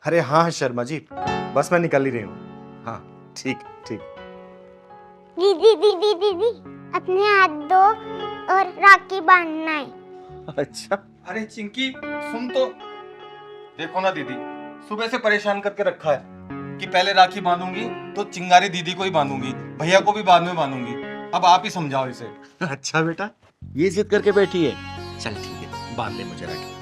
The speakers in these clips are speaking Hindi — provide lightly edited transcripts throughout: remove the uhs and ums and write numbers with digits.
अरे हाँ शर्मा जी, बस मैं निकल ही रही हूँ। हाँ ठीक ठीक। दीदी दीदी दीदी, अपने हाथ दो और राखी बांधना है। अच्छा अरे चिंकी सुन तो, देखो ना दीदी, सुबह से परेशान करके रखा है कि पहले राखी बांधूंगी तो चिंगारी दीदी को ही बांधूंगी, भैया को भी बाद में बांधूंगी। अब आप ही समझाओ इसे। अच्छा बेटा, ये जिद करके बैठी है। चल ठीक है, बांध ले मुझे राखी, बांध।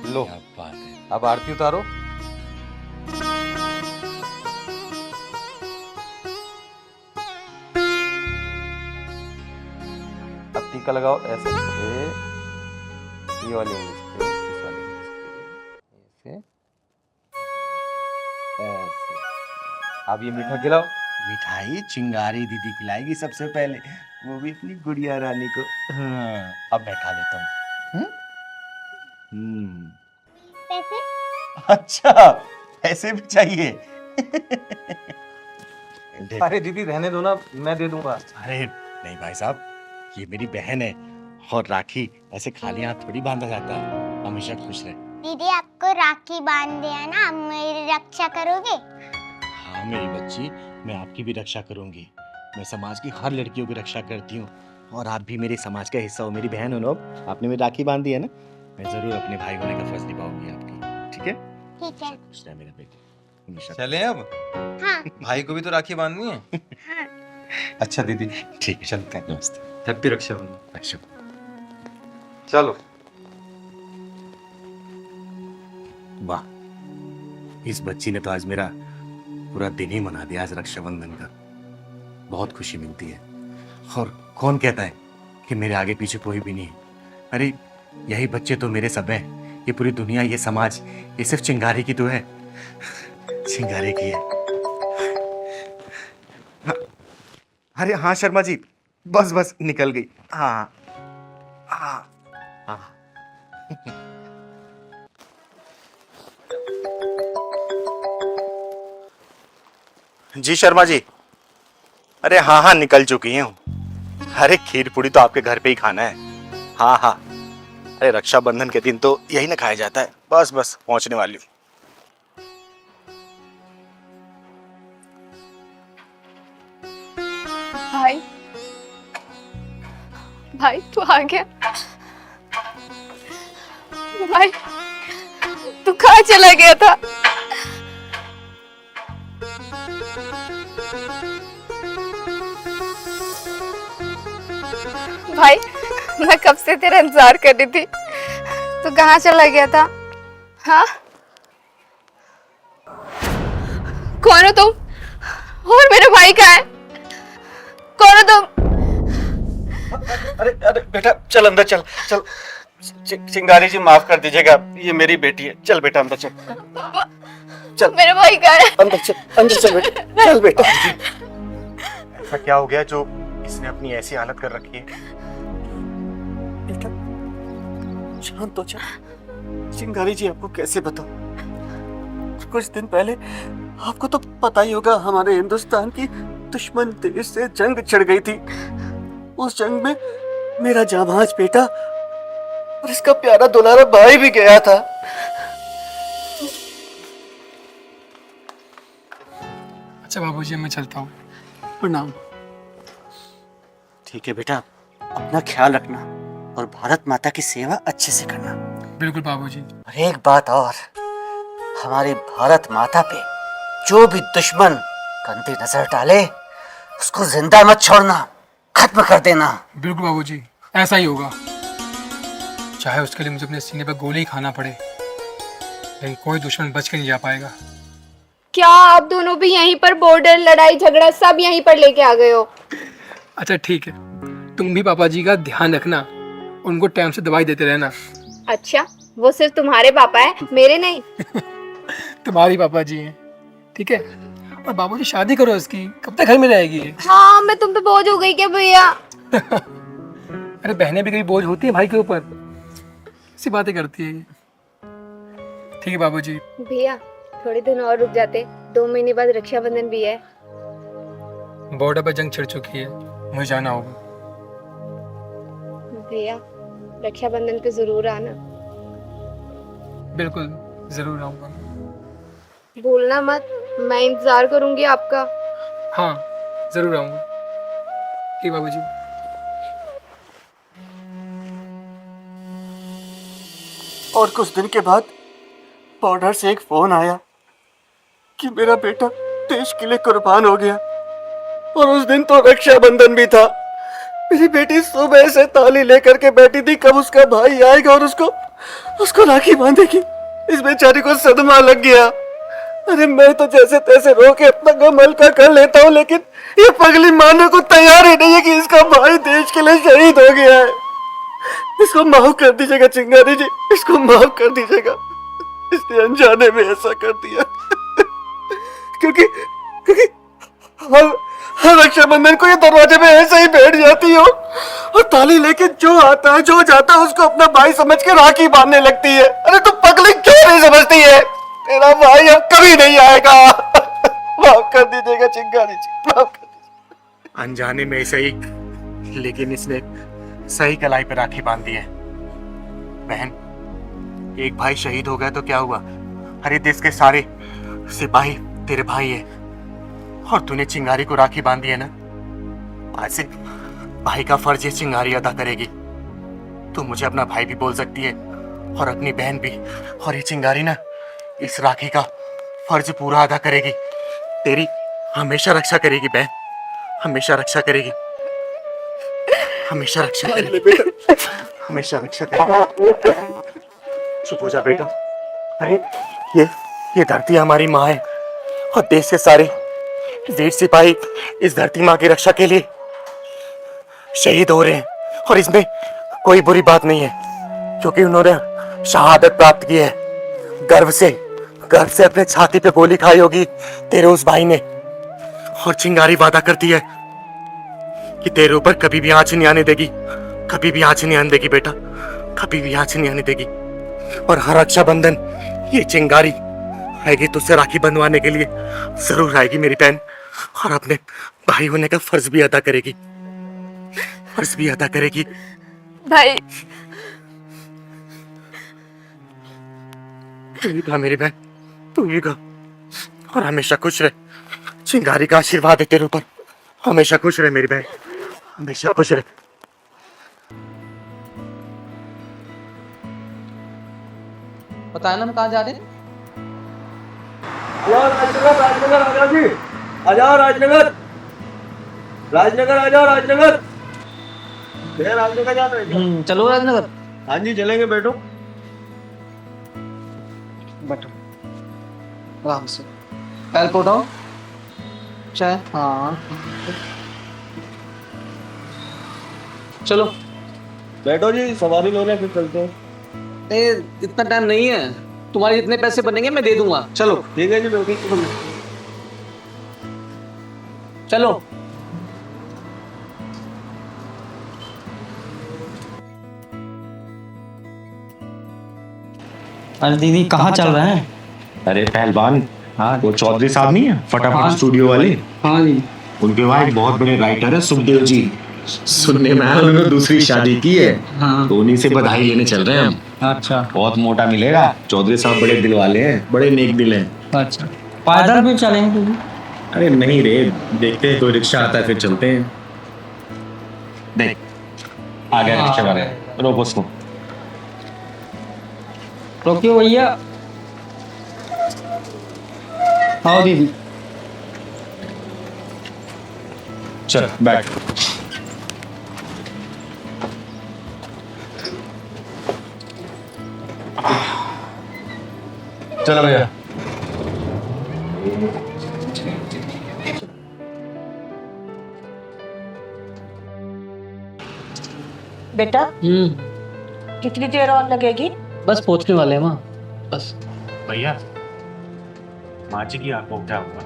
लो, क्या बात है। अब आरती उतारो। अब टीका लगाओ ऐसे, ये वाली उंगली से, इस वाली उंगली से, ऐसे ऐसे। अब ये मीठा खिलाओ। मिठाई चिंगारी दीदी खिलाएगी सबसे पहले, वो भी अपनी गुड़िया रानी को। हाँ, अब मैं खा लेता हूँ। पैसे? अच्छा, ऐसे भी चाहिए। अरे दीदी रहने दो ना, मैं दे दूंगा। अरे नहीं भाई साहब, ये मेरी बहन है और राखी ऐसे खाली हाथ थोड़ी बांधा जाता है। हमेशा खुश रहे। दीदी आपको राखी बांध दिया ना, आप मेरी रक्षा करोगे? हाँ मेरी बच्ची, मैं आपकी भी रक्षा करूंगी। मैं समाज की हर लड़कियों की रक्षा करती हूँ और आप भी मेरे समाज का हिस्सा हो। मेरी बहन हो ना, आपने मेरी राखी बांध दी है ना, मैं जरूर अपने भाई होने का फर्ज निभाऊंगी आपकी। ठीक है? ठीक है। खुश रहे मेरा बेटा, हमेशा। चले अब, हाँ भाई को भी तो राखी बांधनी है। हाँ। अच्छा दीदी, ठीक है, चलते हैं। नमस्ते। हैप्पी रक्षाबंधन। अच्छा। चलो। वाह, इस बच्ची ने तो आज मेरा पूरा दिन ही मना दिया। आज रक्षाबंधन का बहुत खुशी मिलती है। और कौन कहता है कि मेरे आगे पीछे कोई भी नहीं है? अरे यही बच्चे तो मेरे सब हैं। ये पूरी दुनिया, ये समाज, ये सिर्फ चिंगारी की तो है। चिंगारी की है। हाँ, अरे हाँ शर्मा जी, बस बस निकल गई। हाँ हाँ हाँ। जी शर्मा जी, अरे हाँ हाँ निकल चुकी हूँ। अरे खीर पूड़ी तो आपके घर पे ही खाना है। हाँ हाँ, अरे रक्षाबंधन के दिन तो यही ना खाया जाता है। बस बस पहुंचने वाली हूँ। भाई, भाई तू आ गया। भाई तू कहाँ चला गया था? भाई मैं कब से तेरा इंतजार कर रही थी, तू कहाँ चला गया था? हाँ, कौन हो तुम और मेरा भाई कहाँ है? कौन हो तुम? अरे अरे बेटा, चल अंदर चल चल। चिंगारी जी माफ कर दीजिएगा, ये मेरी बेटी है। चल बेटा अंदर चल। चल मेरा भाई कहाँ है? अंदर चल, अंदर चल बेटा, चल बेटा। ऐसा क्या हो गया जो इसने अपनी ऐसी हालत कर रखी है? बेटा शांत हो जा। चिंगारी जी आपको कैसे बताऊं? कुछ दिन पहले आपको तो पता ही होगा, हमारे हिंदुस्तान की दुश्मन देश से जंग छिड़ गई थी। उस जंग में मेरा जाबाज बेटा और इसका प्यारा दुलारा भाई भी गया था। अच्छा बाबूजी, मैं चलता हूँ। प्रणाम। ठीक है बेटा, अपना ख्याल रखना और भारत माता की सेवा अच्छे से करना। बिल्कुल बाबूजी। और एक बात और, हमारी भारत माता पे जो भी दुश्मन गंदी नजर डाले उसको जिंदा मत छोड़ना, खत्म कर देना। बिल्कुल बाबूजी, ऐसा ही होगा। चाहे उसके लिए मुझे अपने सीने पर गोली खाना पड़े, लेकिन कोई दुश्मन बच के नहीं जा पाएगा। क्या आप दोनों भी यहीं पर बॉर्डर लड़ाई झगड़ा सब यहीं पर लेके आ गए हो? अच्छा ठीक है, तुम भी पापा जी का ध्यान रखना, उनको टाइम से दवाई देते रहना। अच्छा, वो सिर्फ तुम्हारे पापा है, मेरे नहीं। तुम्हारी पापा जी हैं, ठीक है। और बाबूजी शादी करो इसकी, कब तक घर में रहेगी ये? हाँ, मैं तुम पे बोझ हो गई क्या भैया? अरे बहनें भी कभी बोझ होती है भाई के ऊपर, ऐसी बातें करती है ये। ठीक है बाबूजी। भैया थोड़े दिन और रुक जाते, 2 महीने बाद रक्षाबंधन भी है। बॉर्डर पर जंग छिड़ चुकी है, मुझे जाना होगा। भैया रक्षाबंधन पे जरूर आना। बिल्कुल जरूर आऊँगा। भूलना मत, मैं इंतजार करूंगी आपका। हाँ जरूर आऊँगा। ठीक बाबूजी। और कुछ दिन के बाद बॉर्डर से एक फोन आया कि मेरा बेटा देश के लिए कुर्बान हो गया। और उस दिन तो रक्षाबंधन भी था। मेरी बेटी सुबह से ताली लेकर के बैठी थी कब उसका भाई आएगा और उसको राखी बांधेगी। इस बेचारी को सदमा लग गया। अरे मैं तो जैसे तैसे रो के अपना गम हल्का कर लेता हूँ, लेकिन ये पगली मानने को तैयार ही नहीं है कि इसका भाई देश के लिए शहीद हो गया है। इसको माफ कर दीजिएगा चिंगारी जी, इसको माफ कर दीजिएगा। इसने अनजाने में ऐसा कर दिया। क्योंकि हर रक्षाबंधन को ये दरवाजे में ऐसे ही बैठ जाती हो और ताली लेके जो आता है जो जाता है उसको अपना भाई समझ के राखी बांधने लगती है। अरे तू पगली क्यों नहीं समझती है? तेरा भाई अब कभी नहीं आएगा। माफ कर दीजिएगा चिंगारी जी, माफ कर दीजिएगा। अनजाने में सही, लेकिन इसने सही कलाई पे राखी बांध दी है। बहन, एक भाई शहीद हो गया तो क्या हुआ? अरे देश के सारे सिपाही तेरे भाई है और तूने चिंगारी को राखी बांधी है ना। आज से भाई का फर्ज ये चिंगारी अदा करेगी। तू मुझे अपना भाई भी बोल सकती है और अपनी बहन भी। और ये चिंगारी ना इस राखी का फर्ज पूरा अदा करेगी। तेरी हमेशा रक्षा करेगी बहन, हमेशा रक्षा करेगी, हमेशा रक्षा करेगी, हमेशा रक्षा करेगी। चुप हो जा बेटा। अरे ये धरती हमारी माँ है और देश के सारे वीर सिपाही इस धरती माँ की रक्षा के लिए शहीद हो रहे हैं। और इसमें कोई बुरी बात नहीं है क्योंकि उन्होंने शहादत प्राप्त की है। गर्व से अपने छाती पे गोली खाई होगी तेरे उस भाई ने। और चिंगारी वादा करती है कि तेरे ऊपर कभी भी आंच नहीं आने देगी, कभी भी आंच नहीं आने देगी बेटा, कभी भी आंच नहीं आने देगी। और हर रक्षाबंधन ये चिंगारी आएगी तुझसे राखी बंधवाने के लिए, जरूर आएगी मेरी बहन। और अपने भाई होने का फर्ज भी अदा करेगी, फर्ज भी अदा करेगी। भाई तू ही गा मेरी बहन, तू ही गा। और हमेशा खुश रहे। चिंगारी का आशीर्वाद है तेरे ऊपर। हमेशा खुश रहे मेरी बहन, हमेशा खुश रहे। पता है ना हम कहाँ जा रहे हैं? राजनगर राजनगर आ जाओ जी, आ जाओ राजनगर, राजनगर आ जाओ राजनगर। भैया राजनगर जा रहे हैं? चलो राजनगर। हाँ जी चलेंगे, बैठो। बैठो आराम से। एयरपोर्ट आओ चाहे। हाँ चलो बैठो जी, सवारी लो रहे फिर चलते हैं। इतना टाइम नहीं है, तुम्हारे जितने पैसे बनेंगे मैं दे दूंगा। चलो ठीक है जी, बैठो। चलो। अरे दीदी कहाँ चल रहे हैं? अरे पहलवान, हाँ वो चौधरी साहब नहीं है फटाफट हाँ। स्टूडियो वाले, हाँ जी। उनके वहाँ एक बहुत बड़े राइटर है सुखदेव जी। सुनने में आया उन्होंने दूसरी शादी की है, हाँ। तो उन्हीं से बधाई लेने चल रहे हैं हम। अच्छा बहुत मोटा मिलेगा। चौधरी साहब बड़े दिल वाले हैं, बड़े नेक दिल हैं। अच्छा, पैदल भी चलेंगे दीदी? अरे नहीं रे, देखते हैं कोई रिक्शा आता है फिर चलते हैं। देख आ गया रिक्शा वाले, रोको उसको। रोकियो भैया। आओ दीदी। चल बैठ। चलो भैया। बेटा कितनी देर और लगेगी? बस पहुंचने वाले हैं माँ, बस। भैया माँ जी की आंखों क्या हुआ?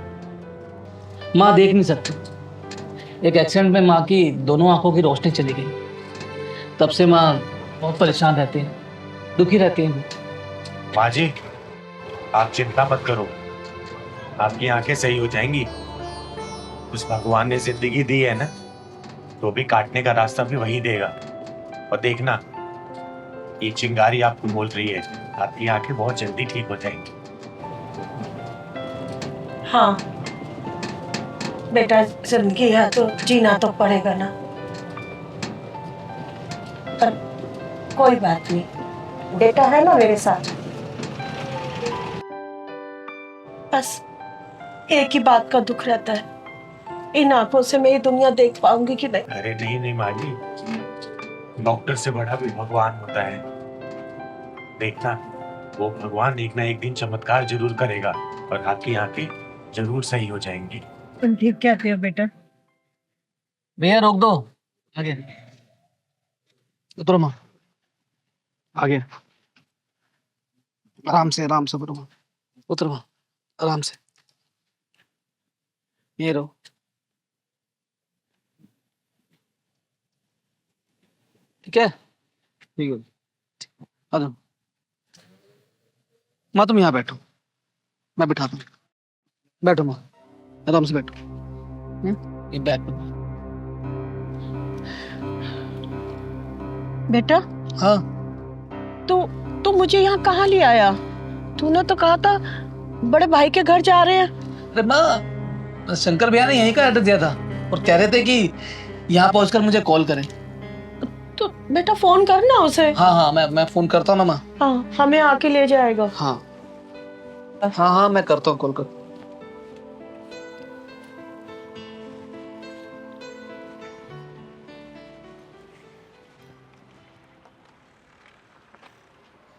माँ देख नहीं सकती। एक एक्सीडेंट में माँ की दोनों आंखों की रोशनी चली गई। तब से माँ बहुत परेशान रहती है, दुखी रहती है। माँ जी आप चिंता मत करो, आपकी आंखें सही हो जाएंगी। उस भगवान ने जिंदगी दी है ना, तो भी काटने का रास्ता भी वही देगा। और देखना, ये चिंगारी आपको बोल रही है, आपकी आंखें बहुत जल्दी ठीक हो जाएंगी। हाँ बेटा, जिंदगी है तो जीना तो पड़ेगा ना। पर कोई बात नहीं, बेटा है ना मेरे साथ। बस एक ही बात का दुख रहता है, इन आंखों से मैं ये दुनिया देख पाऊंगी कि नहीं। अरे नहीं नहीं माँ जी, डॉक्टर से बड़ा भी भगवान होता है। देखना, वो भगवान एक ना एक दिन चमत्कार जरूर करेगा और आपकी आंखें जरूर सही हो जाएंगी। तुम ठीक कहते हो बेटा। भैया रोक दो, आगे उतरो माँ, आगे आराम से उतरो माँ, उतरो माँ आराम से। ये रहो। ठीक है, ठीक है, आ जाओ माँ, तुम यहाँ बैठो, मैं बिठाता हूँ। बैठो माँ, आराम से बैठो। ये बैठ पे। बेटा हाँ तू मुझे यहाँ कहाँ ले आया? तूने तो कहा था बड़े भाई के घर जा रहे हैं। अरे माँ, शंकर भैया ने यहीं का एड्रेस दिया था और कह रहे थे कि यहाँ पहुंचकर मुझे कॉल करें। तो बेटा फोन करना उसे। हाँ हाँ, मैं फोन करता हूँ ना माँ। हाँ, हमें आके ले जाएगा। हाँ हाँ हाँ, मैं करता हूँ कॉल कर।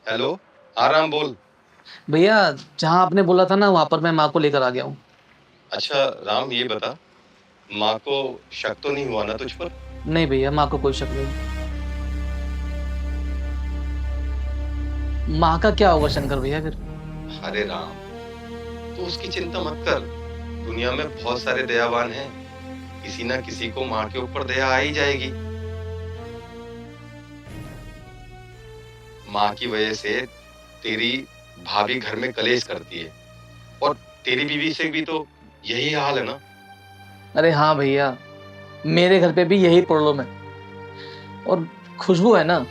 हेलो, आराम बोल। भैया जहाँ आपने बोला था ना, वहां पर मैं माँ को लेकर आ गया हूँ। अच्छा राम, ये बता, माँ को शक तो नहीं हुआ ना तुझ पर? नहीं भैया, माँ को कोई शक नहीं। माँ का क्या होगा शंकर भैया फिर? अरे राम, तू उसकी चिंता मत कर। दुनिया में बहुत सारे दयावान हैं, किसी ना किसी को माँ के ऊपर दया आ ही जाएगी। माँ की वजह से तेरी भाभी घर में कलेश करती है, और तेरी बीवी से भी तो यही हाल है ना? अरे हाँ भैया, मेरे घर पे भी यही प्रॉब्लम है। और खुशबू है ना,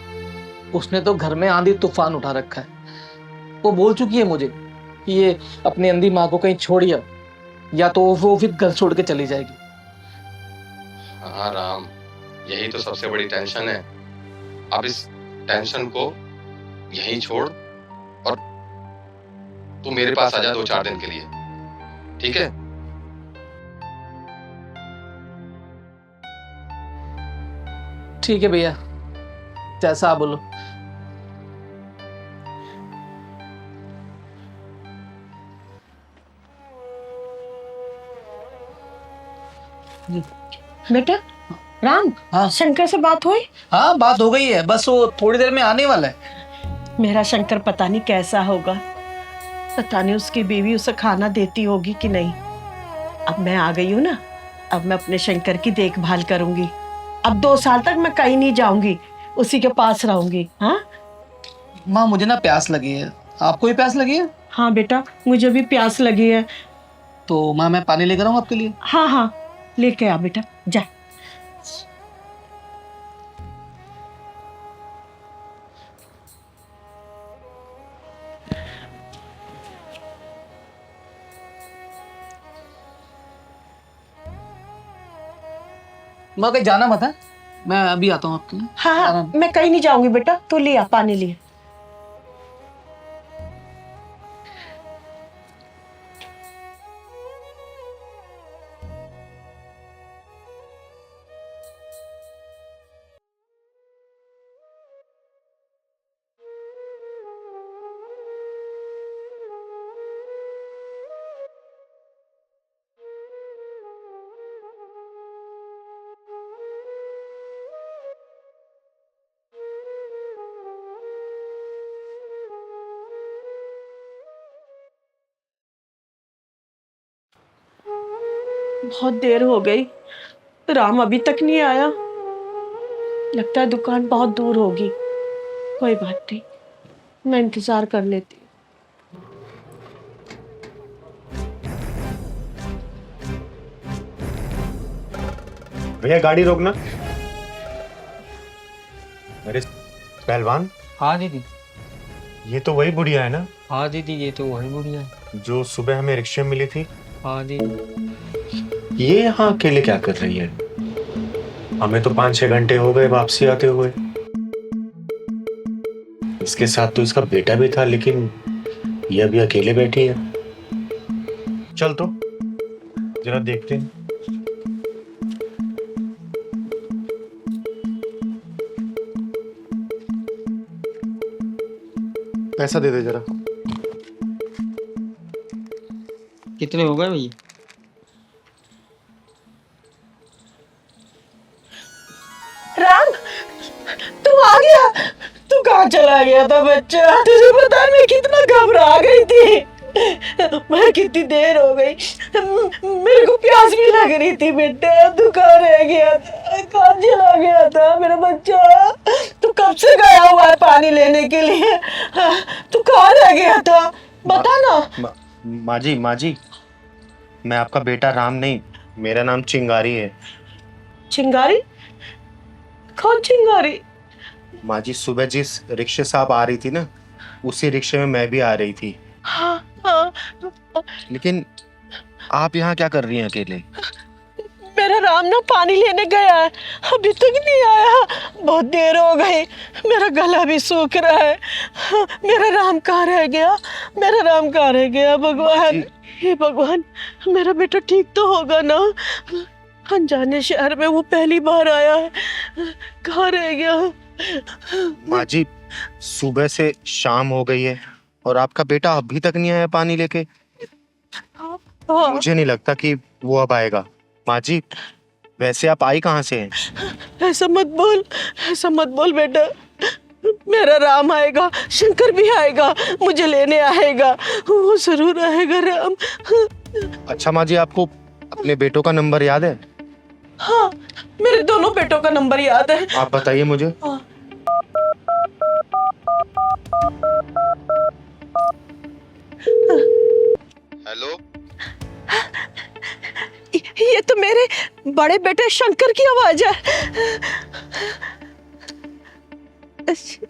उसने तो घर में आंधी तूफान उठा रखा है। वो बोल चुकी है मुझे कि ये अपनी अंधी माँ को कहीं छोड़िए, या तो वो फिर घर छोड़ के चली जाएगी। हाँ राम, यही तो सबसे बड़ी टेंशन है। अब इस टेंशन को यहीं छोड़ और तू मेरे पास आ जा 2-4 दिन के लिए, ठीक है? ठीक है भैया, जैसा आप बोलो। बेटा राम, हाँ शंकर से बात हुई? हाँ, बात हो गई है, बस वो थोड़ी देर में आने वाला है। मेरा शंकर पता नहीं कैसा होगा, पता नहीं उसकी बीवी उसे खाना देती होगी कि नहीं। अब मैं आ गई हूँ ना, अब मैं अपने शंकर की देखभाल करूंगी। अब 2 साल तक मैं कहीं नहीं जाऊंगी, उसी के पास रहूंगी। हाँ माँ, मुझे ना प्यास लगी है, आपको भी प्यास लगी है? हाँ बेटा, मुझे भी प्यास लगी है। तो माँ, मैं पानी लेकर आऊँ आपके लिए? हाँ हाँ, लेके आ बेटा, जा। माँ कहीं जाना मत है, मैं अभी आता हूँ आपके लिए। हाँ हाँ, मैं कहीं नहीं जाऊंगी बेटा, तू ले आ पानी लिए। बहुत देर हो गई, राम अभी तक नहीं आया। लगता है दुकान बहुत दूर होगी। कोई बात नहीं, मैं इंतजार कर लेती हूँ। भैया गाड़ी रोकना। अरे पहलवान, हाँ दीदी। ये तो वही बुढ़िया है ना हाँ दीदी, ये तो वही बुढ़िया है। जो सुबह हमें रिक्शे में मिली थी? हाँ दीदी। ये यहाँ अकेले क्या कर रही है? हमें तो 5-6 घंटे हो गए वापसी आते हुए। इसके साथ तो इसका बेटा भी था, लेकिन ये अभी अकेले बैठी है। चल तो जरा देखते हैं। पैसा दे दे जरा। कितने हो गए भैया? राम, तू आ गया? तू कहाँ चला गया था बच्चा? तुझे पता है मैं कितना घबरा गई थी। मैं कितनी देर हो गई, मेरे को प्यास भी लग रही थी बेटा। तू कहाँ रह गया था? कहाँ चला गया था मेरा बच्चा? तू कब से गया हुआ है पानी लेने के लिए? तू कहाँ रह गया था? बता ना। माँ जी, मैं आपका बेटा राम नहीं, मेरा नाम चिंगारी है। चिंगारी? कौन चिंगारी? माँ जी, सुबह जिस रिक्शे से आप आ रही थी ना, उसी रिक्शे में मैं भी आ रही थी। हाँ हाँ। लेकिन आप यहाँ क्या कर रही हैं अकेले? मेरा राम ना पानी लेने गया है, अभी तक नहीं आया। बहुत देर हो गई, मेरा गला भी सूख रहा है। मेरा राम कहाँ रह गया? मेरा राम कहाँ रह गया? भगवान, हे भगवान, मेरा बेटा ठीक तो होगा ना? अनजाने शहर में वो पहली बार आया है, कहाँ रह गया? माँ जी, सुबह से शाम हो गई है और आपका बेटा अभी तक नहीं आया पानी लेके। मुझे नहीं लगता कि वो अब आएगा। माँ जी, वैसे आप आई कहाँ से हैं? ऐसा मत बोल, ऐसा मत बोल बेटा। मेरा राम आएगा, शंकर भी आएगा, मुझे लेने आएगा, वो जरूर आएगा राम। अच्छा माँ जी, आपको अपने बेटों का नंबर याद है? हाँ, मेरे दोनों बेटों का नंबर याद है। आप बताइए मुझे। हेलो, ये तो मेरे बड़े बेटे शंकर की आवाज है।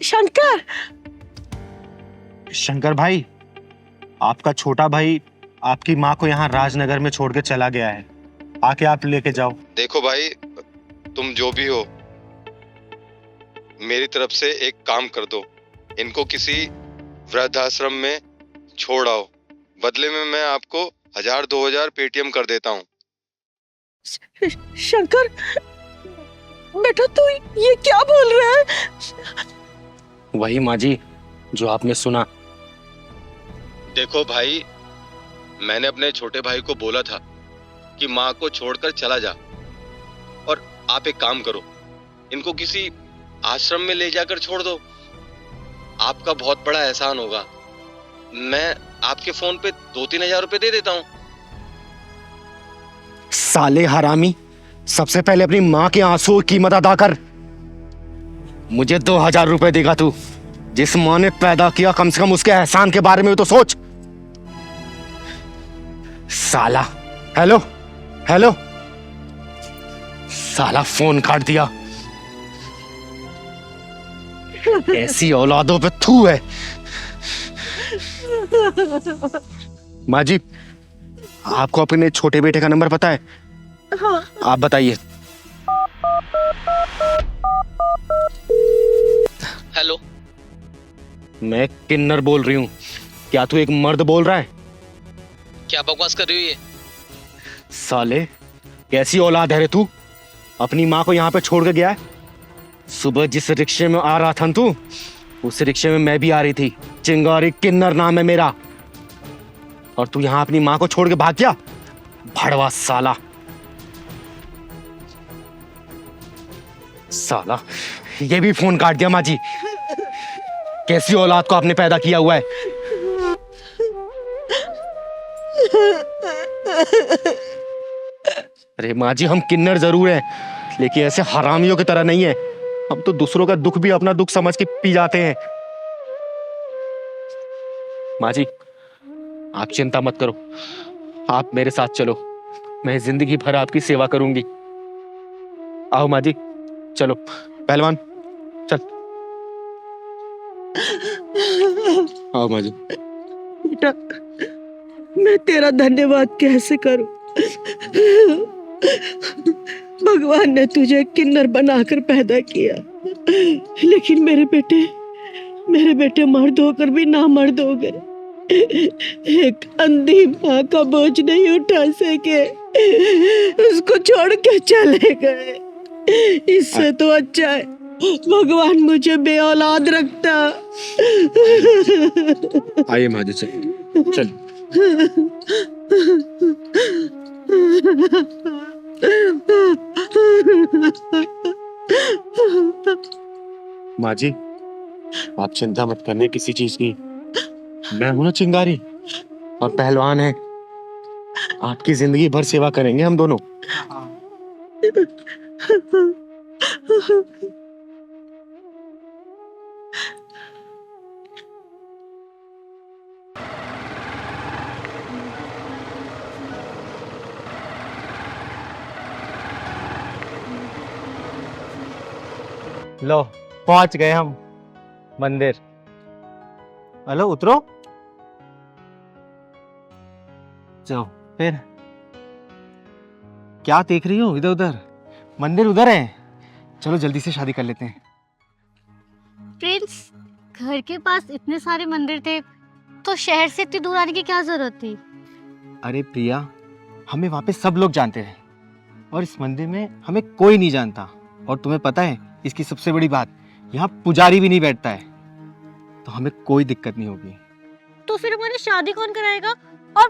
शंकर। शंकर भाई, आपका छोटा भाई आपकी माँ को यहाँ राजनगर में छोड़ के चला गया है, आके आप लेके जाओ। देखो भाई, तुम जो भी हो, मेरी तरफ से एक काम कर दो, इनको किसी वृद्धाश्रम में छोड़ आओ। बदले में मैं आपको 1000-2000 पेटीएम कर देता हूँ। शंकर बेटा, तू ये क्या बोल रहा है? वही माँ जी जो आपने सुना। देखो भाई, मैंने अपने छोटे भाई को बोला था कि माँ को छोड़कर चला जा, और आप एक काम करो, इनको किसी आश्रम में ले जाकर छोड़ दो। आपका बहुत बड़ा एहसान होगा। मैं आपके फोन पे 2-3 हजार रुपए दे देता हूँ। साले हरामी, सबसे पहले अपनी माँ के आंसुओं की कीमत अदा कर। मुझे 2000 रुपए देगा तू? जिस माँ ने पैदा किया, कम से कम उसके एहसान के बारे में तो सोच। साला। हेलो हेलो, साला फोन काट दिया। ऐसी औलादों पे थू है। माँ जी, आपको अपने छोटे बेटे का नंबर पता है? हाँ। आप बताइए। हेलो, मैं किन्नर बोल रही हूँ। क्या तू एक मर्द बोल रहा है? क्या बकवास कर रही है? साले, कैसी औलाद है रे तू? अपनी माँ को यहाँ पे छोड़ के गया है। सुबह जिस रिक्शे में आ रहा था तू, उस रिक्शे में मैं भी आ रही थी। चिंगारी किन्नर नाम है मेरा। और तू यहाँ अपनी माँ को छोड़ के भाग गया? भड़वा साला। साला, ये भी फोन काट दिया। माँ जी, कैसी औलाद को आपने पैदा किया हुआ है? अरे माँ जी, हम किन्नर जरूर हैं, लेकिन ऐसे हरामियों की तरह नहीं है। हम तो दूसरों का दुख भी अपना दुख समझ के पी जाते हैं। माँ जी, आप चिंता मत करो, आप मेरे साथ चलो। मैं जिंदगी भर आपकी सेवा करूंगी। आओ माँ जी, चलो पहलवान चल। आओ माँ जी। बेटा, मैं तेरा धन्यवाद कैसे करूं? भगवान ने तुझे किन्नर बनाकर पैदा किया, लेकिन मेरे बेटे मर्द होकर भी ना मर्द हो गए। एक अंधी माँ का बोझ नहीं उठा सके, उसको छोड़ के चले गए। इससे तो अच्छा है भगवान मुझे बेऔलाद रखता। आइए माँ जी, चल। माँ जी, आप चिंता मत करने किसी चीज की। मैं हूं ना चिंगारी, और पहलवान है। आपकी जिंदगी भर सेवा करेंगे हम दोनों। लो पहुंच गए हम मंदिर। हेलो, उतरो। जाओ फिर। क्या देख रही हो इधर उधर? मंदिर उधर है, चलो जल्दी से शादी कर लेते हैं। प्रिंस, घर के पास इतने सारे मंदिर थे तो शहर से इतनी दूर आने की क्या जरूरत थी? अरे प्रिया, हमें वहाँ पे सब लोग जानते हैं और इस मंदिर में हमें कोई नहीं जानता। और तुम्हें पता है इसकी सबसे बड़ी बात, यहाँ पुजारी भी नहीं बैठता है, तो हमें कोई दिक्कत नहीं होगी। तो फिर हमारी शादी कौन कराएगा? और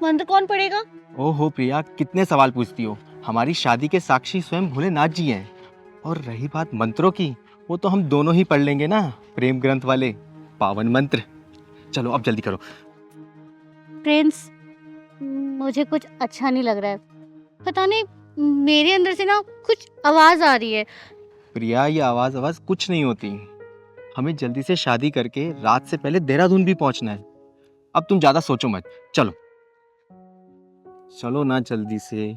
मंत्र कौन पढ़ेगा? ओहो प्रिया, कितने सवाल पूछती हो। हमारी शादी के साक्षी स्वयं भोलेनाथ जी हैं। और रही बात मंत्रों की, वो तो हम दोनों ही पढ़ लेंगे ना, प्रेम ग्रंथ वाले पावन मंत्र। चलो अब जल्दी करो। प्रिंस, मुझे कुछ अच्छा नहीं लग रहा है। पता नहीं मेरे अंदर से ना कुछ आवाज आ रही है। प्रिया, ये आवाज कुछ नहीं होती। हमें जल्दी से शादी करके रात से पहले देहरादून भी पहुंचना है। अब तुम ज्यादा सोचो मत, चलो चलो ना जल्दी से।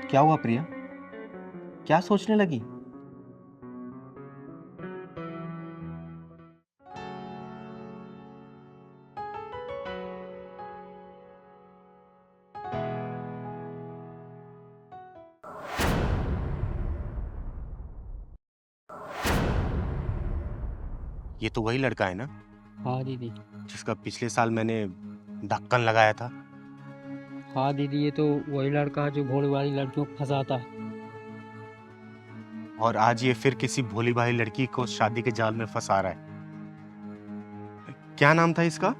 क्या हुआ प्रिया, क्या सोचने लगी? ये तो वही लड़का है ना? हाँ दीदी। जिसका पिछले साल मैंने ढक्कन लगाया था। हाँ दीदी, ये तो वही लड़का जो भोली वाली लड़कियों को फंसाता है। और आज ये फिर किसी भोली भाली लड़की को शादी के जाल में फंसा रहा है। क्या नाम था इसका?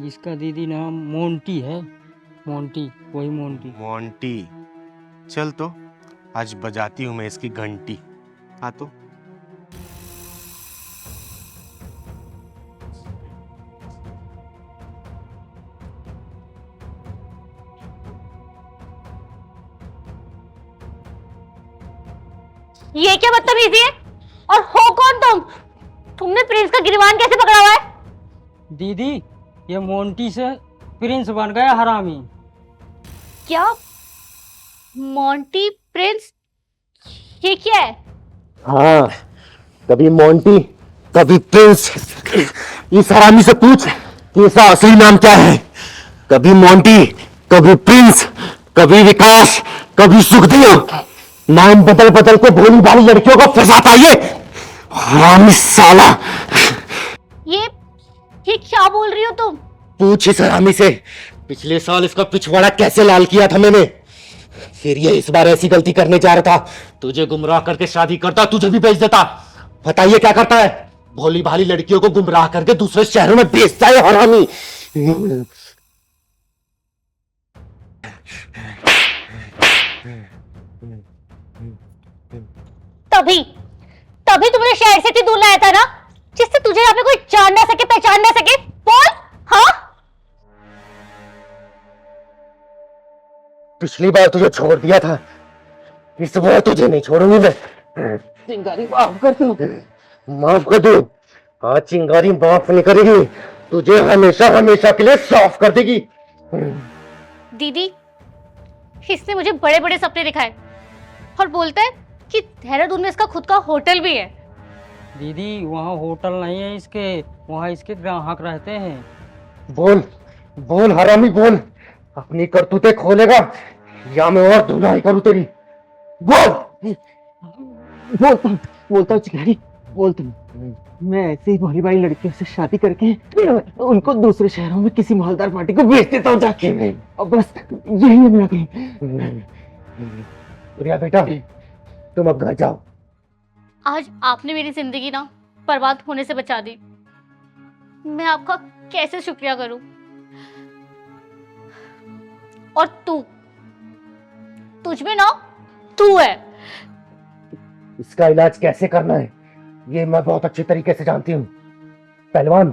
इसका दीदी नाम मोंटी है। मोंटी, वही मोंटी। मोंटी। चल तो आज बजाती हूँ मैं इसकी घंटी। हाँ तो ये क्या बदतमीजी है? और हो कौन तुम? तुमने प्रिंस का गिरबान कैसे पकड़ा हुआ है? दीदी, ये मोंटी से प्रिंस बन गया हरामी। क्या? Monty Prince? ये क्या है? हाँ, कभी मोंटी कभी प्रिंस। इस हरामी से पूछ कि इसका असली नाम क्या है। कभी मोंटी, कभी प्रिंस, कभी विकास, कभी सुखदेव। नाम बदल बदल के भोली भाली लड़कियों को फंसाता ये हरामी साला। ये क्या बोल रही हो तुम? पूछ इस हरामी से पिछले साल इसका पिछवाड़ा कैसे लाल किया था मैंने। फिर ये इस बार ऐसी गलती करने जा रहा था, तुझे गुमराह करके शादी करता, तुझे भी बेच देता। बताइए क्या करता है? भोली भाली लड़कियों को गुमराह करके दूसरे शहरों में बेचता है हरामी। तभी तभी तुमने शहर से इतनी दूर लाया था ना, जिससे तुझे यहाँ पे कोई जान ना सके, पहचान ना सके। बोल। हाँ, पिछली बार तुझे छोड़ दिया था, इस बार तुझे नहीं छोड़ूंगी मैं। चिंगारी माफ कर दो, माफ कर दो। आज चिंगारी माफ नहीं करेगी, तुझे हमेशा हमेशा के लिए साफ कर देगी। दीदी, इसने मुझे बड़े बड़े सपने दिखाए और बोलता है कि देहरादून में इसका खुद का होटल भी है। दीदी वहाँ होटल नहीं है इसके, वहाँ इसके ग्राहक रहते हैं। बोल बोल हरामी बोल, अपनी करतूतें खोलेगा या मैं और धुलाई करूं तेरी? बोल। बोलता हूँ चिंगारी, बोलता हूँ। मैं ऐसे ही भोली भाली लड़कियों से शादी करके उनको दूसरे शहरों में किसी मालदार पार्टी को बेच देता हूँ जाके। अब बस यही है मेरा काम। प्रिया बेटा, तुम अब घर जाओ। आज आपने मेरी जिंदगी ना बर्बाद होने से बचा दी। मैं आपका कैसे शुक्रिया करूं? और तुझ में ना तू है। इसका इलाज कैसे करना है ये मैं बहुत अच्छे तरीके से जानती हूँ। पहलवान,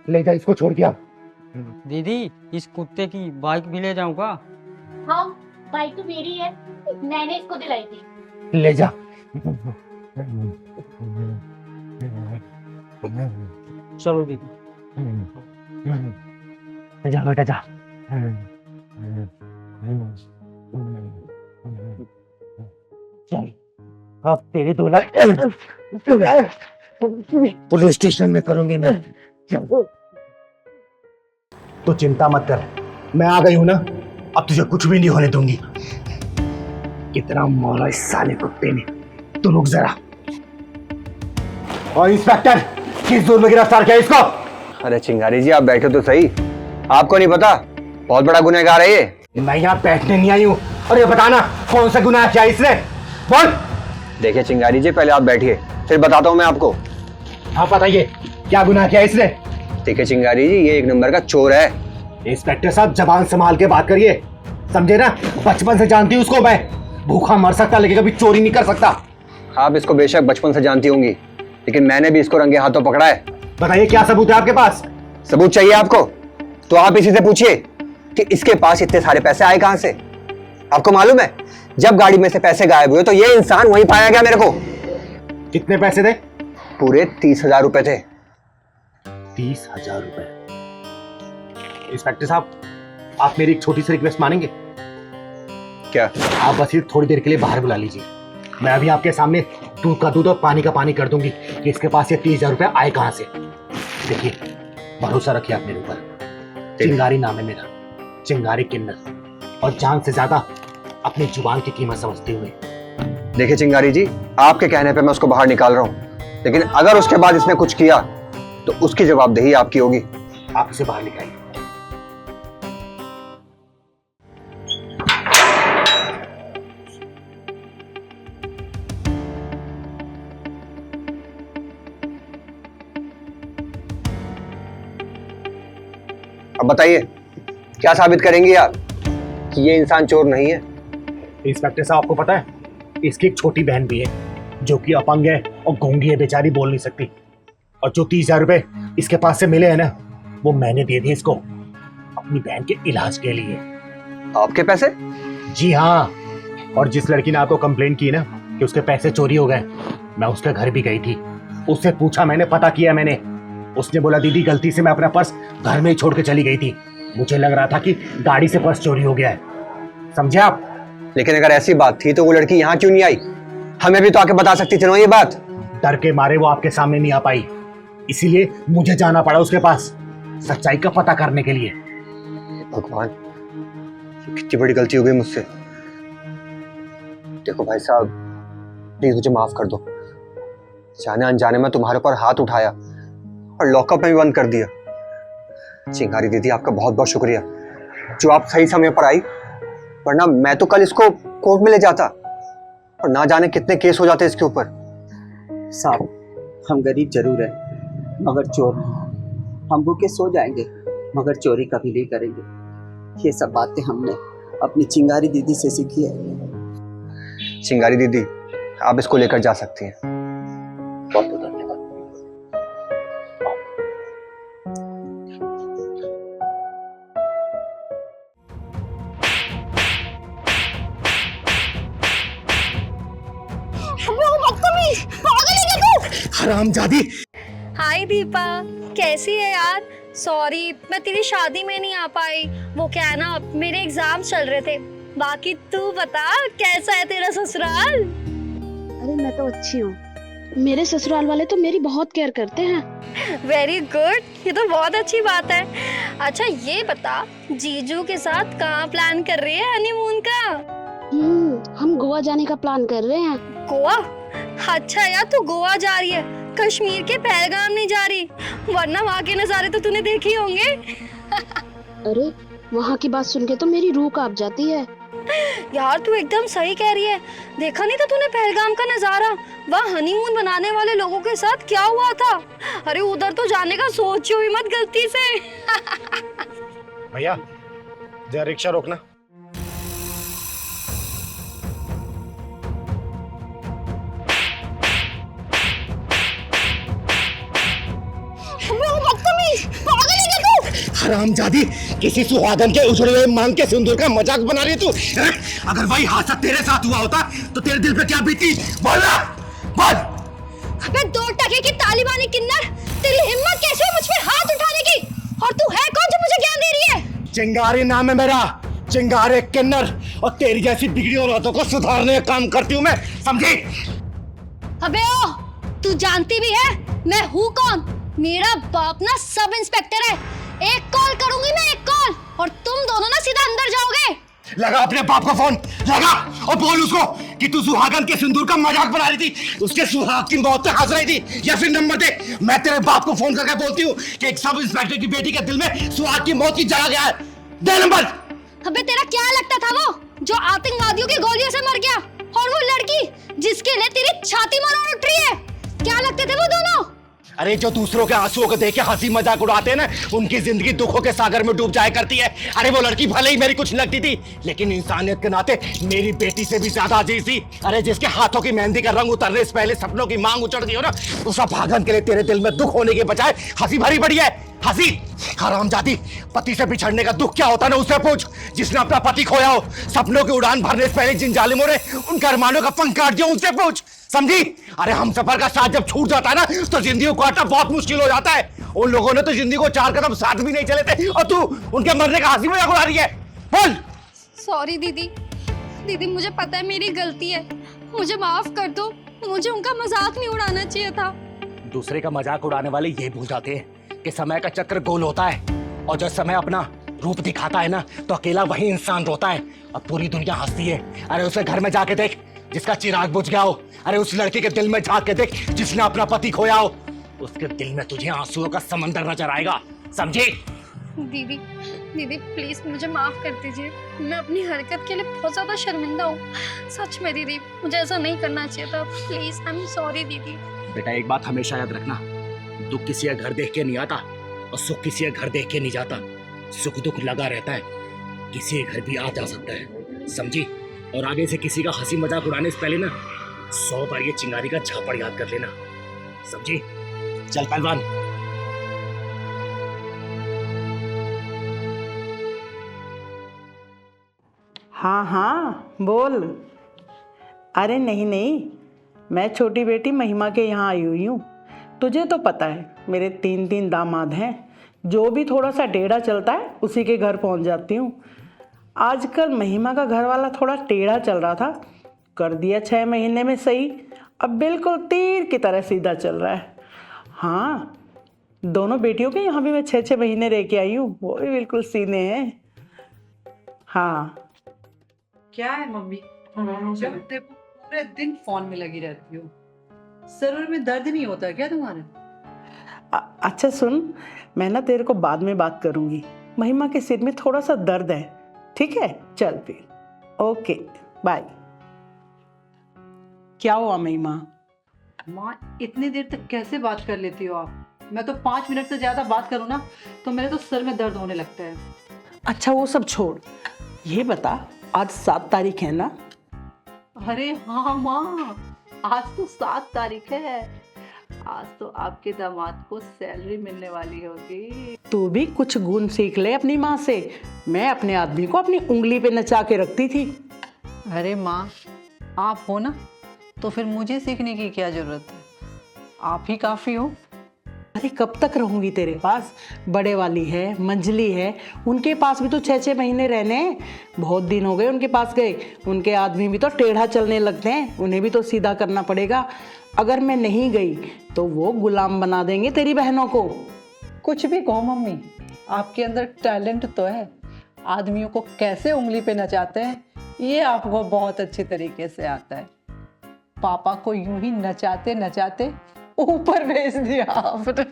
ले जा इसको, छोड़ दिया। दीदी इस कुत्ते की बाइक भी ले जाऊंगा। हाँ, बाइक तो मेरी है, मैंने इसको दिलाई थी। ले जा। चलो दीदी। जा बेटा जा। चल अब तेरी धुलाई पुलिस स्टेशन में करूंगी मैं। तो चिंता मत कर, मैं आ गई हूं ना, अब तुझे कुछ भी नहीं होने दूंगी। कितना मारा इस साले कुत्ते ने, तो रुक जरा। और इंस्पेक्टर, किस जोर में गिरफ्तार किया इसको? अरे चिंगारी जी आप बैठो तो सही, आपको नहीं पता बहुत बड़ा गुनहगार है ये। मैं यहाँ बैठने नहीं आई हूँ, और ये बताना कौन सा गुनाह किया इसने? बोल। देखिए चिंगारी जी पहले आप बैठिए, फिर बताता हूँ मैं आपको। हाँ बताइए, क्या गुनाह किया इसने? देखिए चिंगारी जी ये एक नंबर का चोर है। इंस्पेक्टर साहब जबान संभाल के बात करिए, समझे ना? बचपन से जानती हूँ उसको मैं, भूखा मर सकता लेकिन कभी चोरी नहीं कर सकता। आप इसको बेशक बचपन से जानती होंगी, लेकिन मैंने भी इसको रंगे हाथों पकड़ा है। बताइए क्या सबूत है आपके पास? सबूत चाहिए आपको तो आप इसी से पूछिए कि इसके पास इतने सारे पैसे आए कहां से। आपको मालूम है जब गाड़ी में से पैसे गायब हुए तो ये इंसान वहीं पाया गया मेरे को। कितने पैसे थे? पूरे 30,000 रुपए थे। 30,000 रुपए? इंस्पेक्टर साहब, आप मेरी एक छोटी सी रिक्वेस्ट मानेंगे? क्या? आप बस ये थोड़ी देर के लिए बाहर बुला लीजिए, मैं अभी आपके सामने दूध का दूध और पानी का पानी कर दूंगी कि इसके पास ये 30,000 रुपए आए कहां से। देखिए, भरोसा रखिए आप मेरे ऊपर, चिंगारी नाम है मेरा, चिंगारी किन्नर, और जान से ज्यादा अपनी जुबान की कीमत समझते हुए। देखिए चिंगारी जी, आपके कहने पे मैं उसको बाहर निकाल रहा हूँ, लेकिन अगर उसके बाद इसने कुछ किया तो उसकी जवाबदेही आपकी होगी। आप इसे बाहर निकालिए। अब बताइए क्या साबित करेंगी आप कि ये इंसान चोर नहीं है? इंस्पेक्टर साहब, आपको पता है इसकी एक छोटी बहन भी है जो कि अपंग है और गूंगी है, बेचारी बोल नहीं सकती, और जो 30,000 रुपए इसके पास से मिले हैं ना, वो मैंने दे दिए इसको अपनी बहन के इलाज के लिए। आपके पैसे? जी हाँ, और जिस लड़की ने आपको कंप्लेन की ना कि उसके पैसे चोरी हो गए, मैं उसके घर भी गई थी, उससे पूछा मैंने, पता किया मैंने, उसने बोला दीदी गलती से मैं अपना पर्स घर में ही छोड़ के चली गई थी, मुझे लग रहा था कि गाड़ी से पर्स चोरी हो गया है, समझे आप? लेकिन अगर ऐसी बात थी तो वो लड़की यहाँ क्यों नहीं आई? हमें भी तो आके बता सकती थी ना ये बात। डर के मारे वो आपके सामने नहीं आ पाई, इसीलिए मुझे जाना पड़ा उसके पास सच्चाई का पता करने के लिए। भगवान, कितनी बड़ी गलती हो गई मुझसे। देखो भाई साहब, प्लीज मुझे माफ कर दो, जाने अनजाने में तुम्हारे ऊपर हाथ उठाया और लॉकअप में भी बंद कर दिया। चिंगारी दीदी आपका बहुत बहुत शुक्रिया, जो आप सही समय पर आई वरना मैं तो कल इसको कोर्ट में ले जाता और ना जाने कितने केस हो जाते इसके ऊपर। साहब हम गरीब जरूर है मगर चोर नहीं। हम भूखे सो जाएंगे मगर चोरी कभी नहीं करेंगे। ये सब बातें हमने अपनी चिंगारी दीदी से सीखी है। चिंगारी दीदी, आप इसको लेकर जा सकती हैं। बहुत बहुत धन्यवाद। हरामजादी। हाय दीपा, कैसी है यार? सॉरी मैं तेरी शादी में नहीं आ पाई। वो क्या है ना, मेरे एग्जाम चल रहे थे। बाकी तू बता कैसा है तेरा ससुराल? अरे मैं तो अच्छी हूँ। मेरे ससुराल वाले तो मेरी बहुत केयर करते हैं। वेरी गुड, ये तो बहुत अच्छी बात है। अच्छा ये बता, जीजू के साथ कहाँ प्लान कर रही है हनीमून का? हम गोवा जाने का प्लान कर रहे हैं। गोवा? अच्छा यार, तू गोवा जा रही है, कश्मीर के पहलगाम नहीं जा रही? वरना वहाँ के नज़ारे तो तूने देखे होंगे। अरे वहाँ की बात सुन के तो मेरी रूह कांप जाती है। यार तू एकदम सही कह रही है। देखा नहीं था तूने पहलगाम का नजारा? वहाँ हनीमून बनाने वाले लोगों के साथ क्या हुआ था? अरे उधर तो जाने का सोचियो ही मत गलती से। भैया जरा रिक्शा रोकना। हरामजादी, किसी सुहागन के उछड़े हुए मांग के सिंदूर का मजाक बना रही है तू? अगर वही हादसा तेरे साथ हुआ होता तो तेरे दिल पे क्या बीती? बोल ना, बोल। अबे 2 टके की तालिबानी किन्नर, तेरी हिम्मत कैसे है मुझ पे हाथ उठाने की? और तू है कौन जो मुझे ज्ञान दे रही है? चिंगारी नाम है मेरा, चिंगारे किन्नर। और तेरी जैसी बिगड़ी औरतों को सुधारने का काम करती हूँ मैं, समझी? अबे ओ, तू जानती भी है मैं हूँ कौन? मेरा बाप ना सब इंस्पेक्टर है। एक कॉल करूंगी मैं, एक कॉल, और तुम दोनों ना सीधा अंदर जाओगे। लगा अपने बाप को फोन, लगा और बोल उसको कि तू सुहागन के सिंदूर का मजाक बना रही थी, उसके सुहाग की मौत पे हंस रही थी। या फिर नंबर दे, मैं तेरे बाप को फोन करके बोलती हूँ कि एक सब इंस्पेक्टर की बेटी के दिल में सुहाग की मौत की जगह गया है। दे नंबर। अबे तेरा क्या लगता था वो जो आतंकवादियों की गोलियों से मर गया? और वो लड़की जिसके लिए तेरी छाती मरोड़ उठ रही है, क्या लगते थे वो दोनों? अरे जो दूसरों के आंसुओं को देख के हंसी मजाक उड़ाते हैं ना, उनकी जिंदगी दुखों के सागर में डूब जाया करती है। अरे वो लड़की भले ही मेरी कुछ लगती थी, लेकिन इंसानियत के नाते मेरी बेटी से भी ज्यादा अजीज थी। अरे जिसके हाथों की मेहंदी का रंग उतरने से पहले सपनों की मांग उचड़ गई हो ना, उस भागन के लिए तेरे दिल में दुख होने के बजाय हंसी भरी पड़ी है। हंसी। हरामजादी, पति से बिछड़ने का दुख क्या होता है ना उससे पूछ, जिसने अपना पति खोया हो। सपनों की उड़ान भरने से पहले जिन जालिमों ने उनका अरमानों का पंख काट दिया, उनसे पूछ, समझी? अरे हम सफर का साथ जब छूट जाता है ना, तो जिंदगी को काटना बहुत मुश्किल हो जाता है। उन लोगों ने तो जिंदगी को 4 कदम साथ भी नहीं चले थे, और तू उनके मरने का हंसी मजाक उड़ा रही है। बोल। सॉरी दीदी, दीदी मुझे पता है मेरी गलती है, मुझे माफ कर दो। मुझे उनका मजाक नहीं उड़ाना चाहिए था। दूसरे का मजाक उड़ाने वाले ये भूल जाते हैं कि समय का चक्र गोल होता है, और जब समय अपना रूप दिखाता है ना, तो अकेला वही इंसान रोता है और पूरी दुनिया हंसती है। अरे उसके घर में जाके देख जिसका चिराग बुझ गया हो। अरे उस लड़की के दिल में झांक के देख जिसने अपना पति खोया हो। उसके दिल में तुझे आंसुओं का समंदर नजर आएगा, समझी? दीदी, दीदी प्लीज मुझे माफ कर दीजिए। मैं अपनी हरकत के लिए बहुत ज्यादा शर्मिंदा हूँ। सच में दीदी, मुझे ऐसा नहीं करना चाहिए था। प्लीज, आई एम सॉरी दीदी। बेटा एक बात हमेशा याद रखना, दुख किसी का घर देख के नहीं आता और सुख किसी का घर देख के नहीं जाता। सुख दुख लगा रहता है, किसी के घर भी आ जा सकता है, समझी? और आगे से किसी का हंसी मजाक उड़ाने से पहले ना 100 बार ये चिंगारी का झापड़ याद कर लेना, समझी? चल पहलवान। हाँ हाँ बोल। अरे नहीं नहीं, मैं छोटी बेटी महिमा के यहाँ आई हुई हूँ। तुझे तो पता है मेरे 3 दामाद हैं, जो भी थोड़ा सा टेढ़ा चलता है उसी के घर पहुँच जाती हूँ। आजकल महिमा का घर वाला थोड़ा टेढ़ा चल रहा था, कर दिया 6 महीने में सही, अब बिल्कुल तीर की तरह सीधा चल रहा है। हाँ, दोनों बेटियों के यहाँ भी मैं 6-6 महीने रह के आई हूँ, वो भी बिल्कुल सीने हैं। हाँ क्या है मम्मी, जब देखो पूरे दिन फोन में लगी रहती हो, सर में दर्द नहीं होता क्या तुम्हारे? अच्छा सुन, मैं ना तेरे को बाद में बात करूँगी। महिमा के सिर में थोड़ा सा दर्द है, ठीक है? चल फिर। Okay bye. क्या हुआ मेरी माँ? माँ इतनी देर तक कैसे बात कर लेती हो आप? मैं तो 5 मिनट से ज्यादा बात करूँ ना तो मेरे तो सर में दर्द होने लगता है। अच्छा वो सब छोड़, ये बता आज 7 तारीख है ना? अरे हाँ माँ, आज तो 7 तारीख है। आज तो आपके दामाद को सैलरी मिलने वाली होगी। तू भी कुछ गुण सीख ले अपनी माँ से। मैं अपने आदमी को अपनी उंगली पे नचा के रखती थी। अरे माँ, आप हो ना तो फिर मुझे सीखने की क्या जरूरत है? आप ही काफी हो। अरे कब तक रहूंगी तेरे पास? बड़े वाली है, मंजली है, उनके पास भी तो 6-6 महीने रहने हैं। बहुत दिन हो गए उनके पास गए। उनके आदमी भी तो टेढ़ा चलने लगते हैं, उन्हें भी तो सीधा करना पड़ेगा। अगर मैं नहीं गई तो वो गुलाम बना देंगे तेरी बहनों को। कुछ भी कहो मम्मी, आपके अंदर टैलेंट तो है। आदमियों को कैसे उंगली पे नचाते हैं ये आपको बहुत अच्छे तरीके से आता है। पापा को यूं ही नचाते नचाते ऊपर भेज दिया आपने।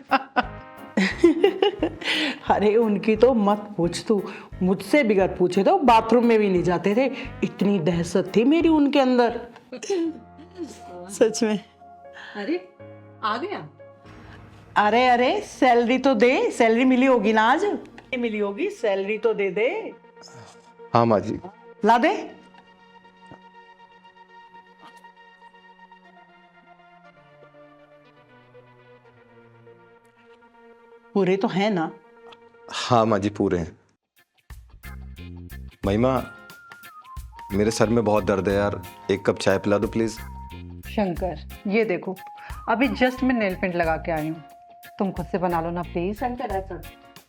अरे उनकी तो मत पूछ तू, मुझसे बिगड़ पूछे तो बाथरूम में भी नहीं जाते थे। इतनी दहशत थी मेरी उनके अंदर, सच में। अरे आ गया। अरे अरे सैलरी तो दे, सैलरी मिली होगी ना आज? मिली होगी, सैलरी तो दे दे। हाँ माँ जी। ला दे। पूरे तो है ना? हाँ माँ जी पूरे हैं। महिमा, मेरे सर में बहुत दर्द है यार, एक कप चाय पिला दो प्लीज। शंकर ये देखो, अभी जस्ट मैं नेल पेंट लगा के आई हूँ, तुम खुद से बना लो ना प्लीज। शंकर ऐसा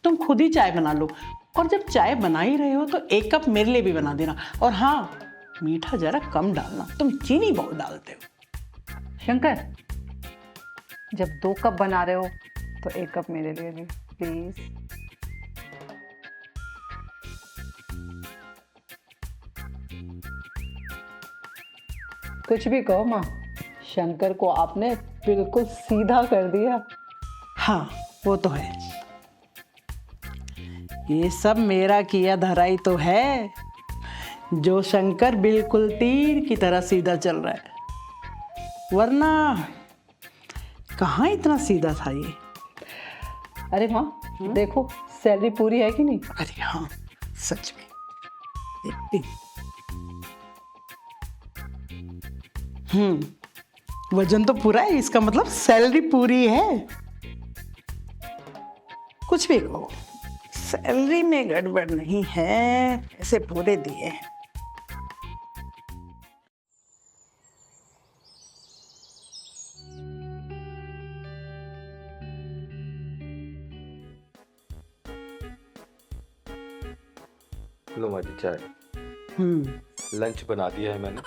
तुम खुद ही चाय बना लो, और जब चाय बना ही रहे हो तो 1 कप मेरे लिए भी बना देना। और हाँ, मीठा जरा कम डालना, तुम चीनी बहुत डालते हो। शंकर जब 2 कप बना रहे हो तो 1 कप मेरे लिए भी प्लीज। कुछ भी कहो माँ, शंकर को आपने बिल्कुल सीधा कर दिया। हाँ वो तो है, ये सब मेरा किया धराई तो है, जो शंकर बिल्कुल तीर की तरह सीधा चल रहा है, वरना कहाँ इतना सीधा था ये। अरे माँ देखो सैलरी पूरी है कि नहीं? अरे हाँ सच में वजन तो पूरा है, इसका मतलब सैलरी पूरी है। कुछ भी कहो, सैलरी में गड़बड़ नहीं है, ऐसे पूरे दिए। लो माँ जी चाय। लंच बना दिया है मैंने,